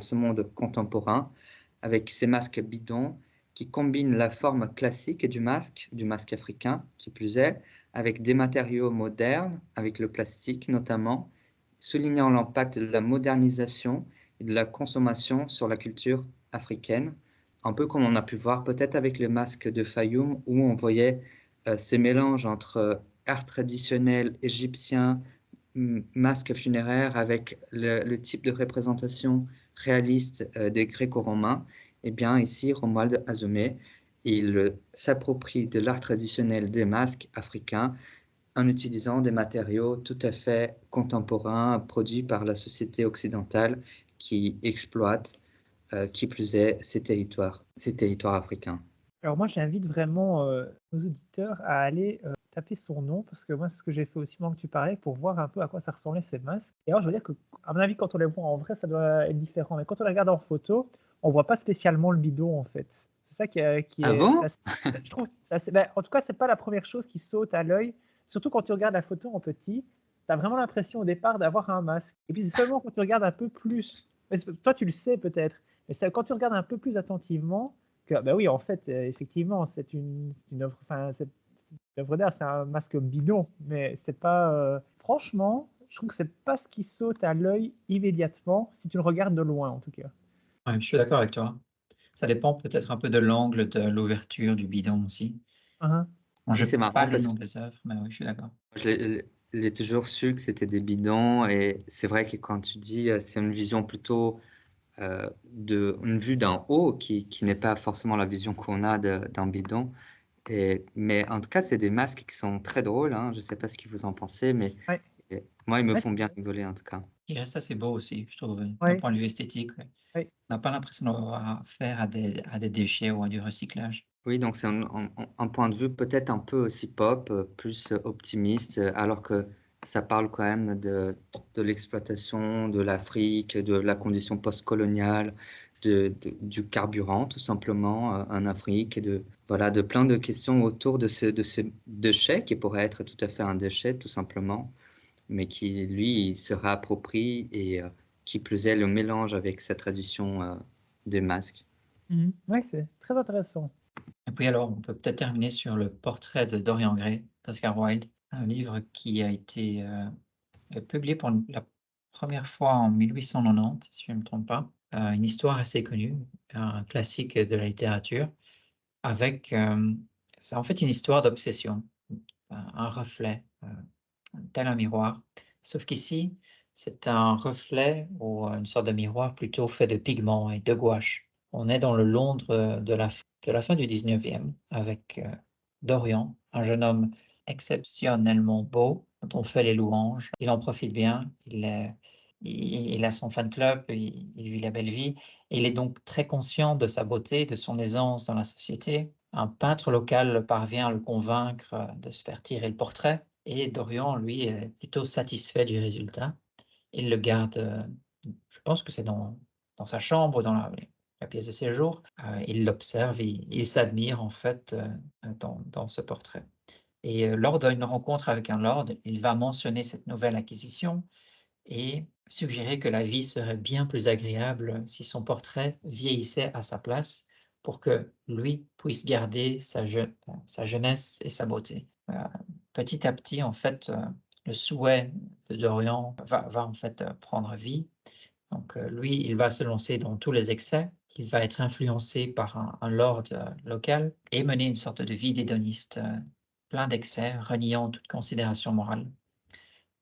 ce monde contemporain, avec ses masques bidons qui combinent la forme classique du masque africain, qui plus est, avec des matériaux modernes, avec le plastique notamment, soulignant l'impact de la modernisation et de la consommation sur la culture africaine, un peu comme on a pu voir peut-être avec le masque de Fayoum, où on voyait ces mélanges entre art traditionnel égyptien, masque funéraire avec le type de représentation réaliste des Gréco-romains. Eh bien, ici, Romuald Azumé, il s'approprie de l'art traditionnel des masques africains en utilisant des matériaux tout à fait contemporains produits par la société occidentale qui exploite, qui plus est, ces territoires africains. Alors moi, j'invite vraiment nos auditeurs à aller taper son nom, parce que moi, c'est ce que j'ai fait aussi pendant que tu parlais, pour voir un peu à quoi ça ressemblait ces masques. Et alors, je veux dire que, à mon avis, quand on les voit en vrai, ça doit être différent. Mais quand on les regarde en photo, on voit pas spécialement le bidon, en fait. C'est ça qui Ah est bon? je trouve, ben, en tout cas, c'est pas la première chose qui saute à l'œil. Surtout quand tu regardes la photo en petit, tu as vraiment l'impression au départ d'avoir un masque. Et puis c'est seulement quand tu regardes un peu plus, mais toi tu le sais peut-être, mais c'est quand tu regardes un peu plus attentivement que, bah oui, en fait, effectivement, c'est une œuvre, enfin, c'est une œuvre d'art, c'est un masque bidon, mais c'est pas, franchement, je trouve que c'est pas ce qui saute à l'œil immédiatement, si tu le regardes de loin, en tout cas. Ouais, je suis d'accord avec toi. Ça dépend peut-être un peu de l'angle, de l'ouverture du bidon aussi. Uhum. Bon, je Et n'ai c'est pas marrant le parce nom que des œuvres, mais oui, je suis d'accord. j'ai toujours su que c'était des bidons et c'est vrai que quand tu dis c'est une vision plutôt une vue d'en haut qui n'est pas forcément la vision qu'on a d'un bidon. Mais en tout cas, c'est des masques qui sont très drôles, hein. Je ne sais pas ce que vous en pensez, mais Ouais. moi, ils me Ouais, font bien rigoler en tout cas. Il reste assez beau aussi, je trouve, d'un ouais, point de vue esthétique. Ouais. ouais. On n'a pas l'impression d'avoir affaire à des déchets ou à du recyclage. Oui, donc c'est un point de vue peut-être un peu aussi pop, plus optimiste, alors que ça parle quand même de l'exploitation de l'Afrique, de la condition post-coloniale, du carburant tout simplement en Afrique, et voilà, de plein de questions autour de ce déchet qui pourrait être tout à fait un déchet tout simplement, mais qui lui il se réapproprie et qui plus est le mélange avec sa tradition des masques. Mhm. Ouais, c'est très intéressant. Et puis alors, on peut peut-être terminer sur le portrait de Dorian Gray d'Oscar Wilde, un livre qui a été publié pour la première fois en 1890, si je ne me trompe pas. Une histoire assez connue, un classique de la littérature, avec, c'est en fait une histoire d'obsession, un reflet, tel un miroir. Sauf qu'ici, c'est un reflet ou une sorte de miroir plutôt fait de pigments et de gouache. On est dans le Londres de la fin du 19e avec Dorian, un jeune homme exceptionnellement beau, dont on fait les louanges. Il en profite bien, il a son fan club, il vit la belle vie. Et il est donc très conscient de sa beauté, de son aisance dans la société. Un peintre local parvient à le convaincre de se faire tirer le portrait. Et Dorian, lui, est plutôt satisfait du résultat. Il le garde, je pense que c'est dans sa chambre, dans la pièce de séjour. Il l'observe, il s'admire en fait dans ce portrait. Et lors d'une rencontre avec un lord, il va mentionner cette nouvelle acquisition et suggérer que la vie serait bien plus agréable si son portrait vieillissait à sa place pour que lui puisse garder sa jeunesse et sa beauté. Petit à petit, en fait, le souhait de Dorian va en fait prendre vie. Donc lui, il va se lancer dans tous les excès. Il va être influencé par un lord local et mener une sorte de vie d'hédoniste, plein d'excès, reniant toute considération morale.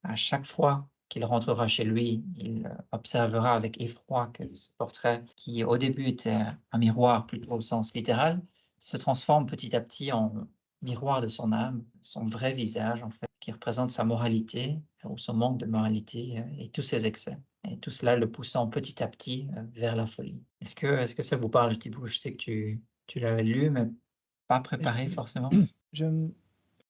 À chaque fois qu'il rentrera chez lui, il observera avec effroi que ce portrait, qui au début était un miroir plutôt au sens littéral, se transforme petit à petit en miroir de son âme, son vrai visage en fait, qui représente sa moralité ou son manque de moralité et tous ses excès. Et tout cela le poussant petit à petit vers la folie. Est-ce que ça vous parle, Thibaut? Je sais que tu l'avais lu, mais pas préparé forcément. Je,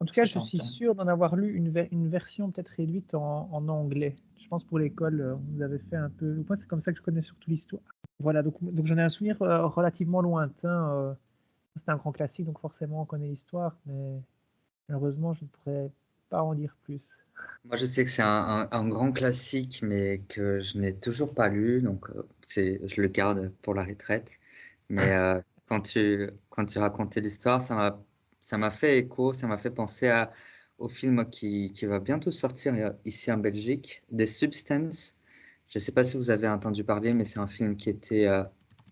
En tout Ça cas, je tente. suis sûr d'en avoir lu une version peut-être réduite en anglais. Je pense pour l'école, vous avez fait un peu. Moi, c'est comme ça que je connais surtout l'histoire. Voilà, donc j'en ai un souvenir relativement lointain C'est un grand classique, donc forcément on connaît l'histoire, mais malheureusement je ne pourrais pas en dire plus. Moi, je sais que c'est un grand classique, mais que je n'ai toujours pas lu, donc je le garde pour la retraite. Mais quand tu racontais l'histoire, ça m'a fait écho, ça m'a fait penser au film qui va bientôt sortir ici en Belgique, The Substance. Je ne sais pas si vous avez entendu parler, mais c'est un film qui était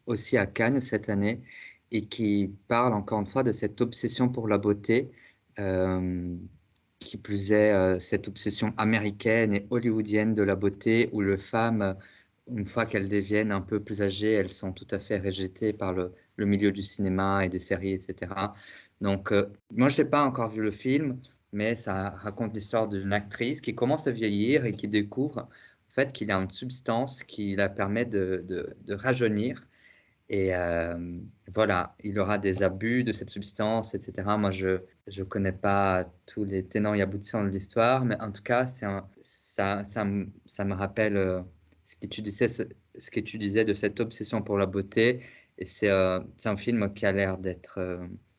aussi à Cannes cette année et qui parle encore une fois de cette obsession pour la beauté. Euh, qui plus est, cette obsession américaine et hollywoodienne de la beauté, où les femmes, une fois qu'elles deviennent un peu plus âgées, elles sont tout à fait rejetées par le milieu du cinéma et des séries, etc. Donc, moi, je n'ai pas encore vu le film, mais ça raconte l'histoire d'une actrice qui commence à vieillir et qui découvre en fait qu'il y a une substance qui la permet de rajeunir. Et voilà, il aura des abus de cette substance, etc. Moi, je ne connais pas tous les tenants et aboutissants de l'histoire, mais en tout cas, ça me rappelle ce que tu disais de cette obsession pour la beauté. Et c'est un film qui a l'air d'être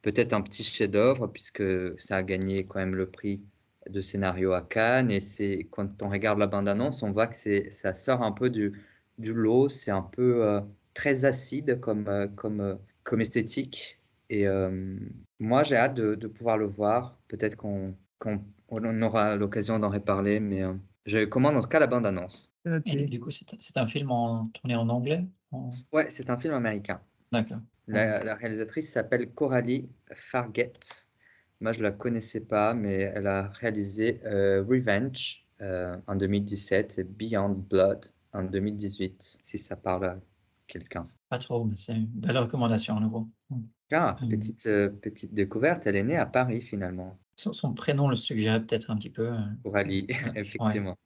peut-être un petit chef-d'œuvre, puisque ça a gagné quand même le prix de scénario à Cannes. Et quand on regarde la bande-annonce, on voit que ça sort un peu du lot, c'est un peu très acide comme esthétique. Et moi, j'ai hâte de pouvoir le voir. Peut-être qu'on aura l'occasion d'en reparler, mais je commande en tout cas la bande-annonce. C'est Et noté. du coup, c'est un film tourné en anglais? Ouais, c'est un film américain. D'accord. La réalisatrice s'appelle Coralie Fargett. Moi, je la connaissais pas, mais elle a réalisé Revenge en 2017 et Beyond Blood en 2018, si ça parle à quelqu'un. Pas trop, mais c'est une belle recommandation à nouveau. Ah, Euh, petite découverte, elle est née à Paris finalement, son prénom le suggérait peut-être un petit peu. Coralie, Ouais. effectivement.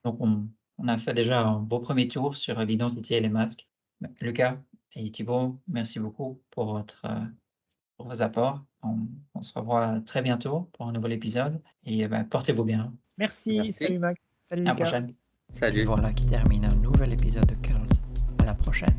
Donc, on a fait déjà un beau premier tour sur l'identité et les masques. Lucas et Thibaut, merci beaucoup pour vos apports. On se revoit très bientôt pour un nouvel épisode et portez-vous bien. Merci, salut Merci, Max, salut À la Lucas. prochaine. Et salut. voilà qui termine un nouvel épisode de Curls. À la prochaine.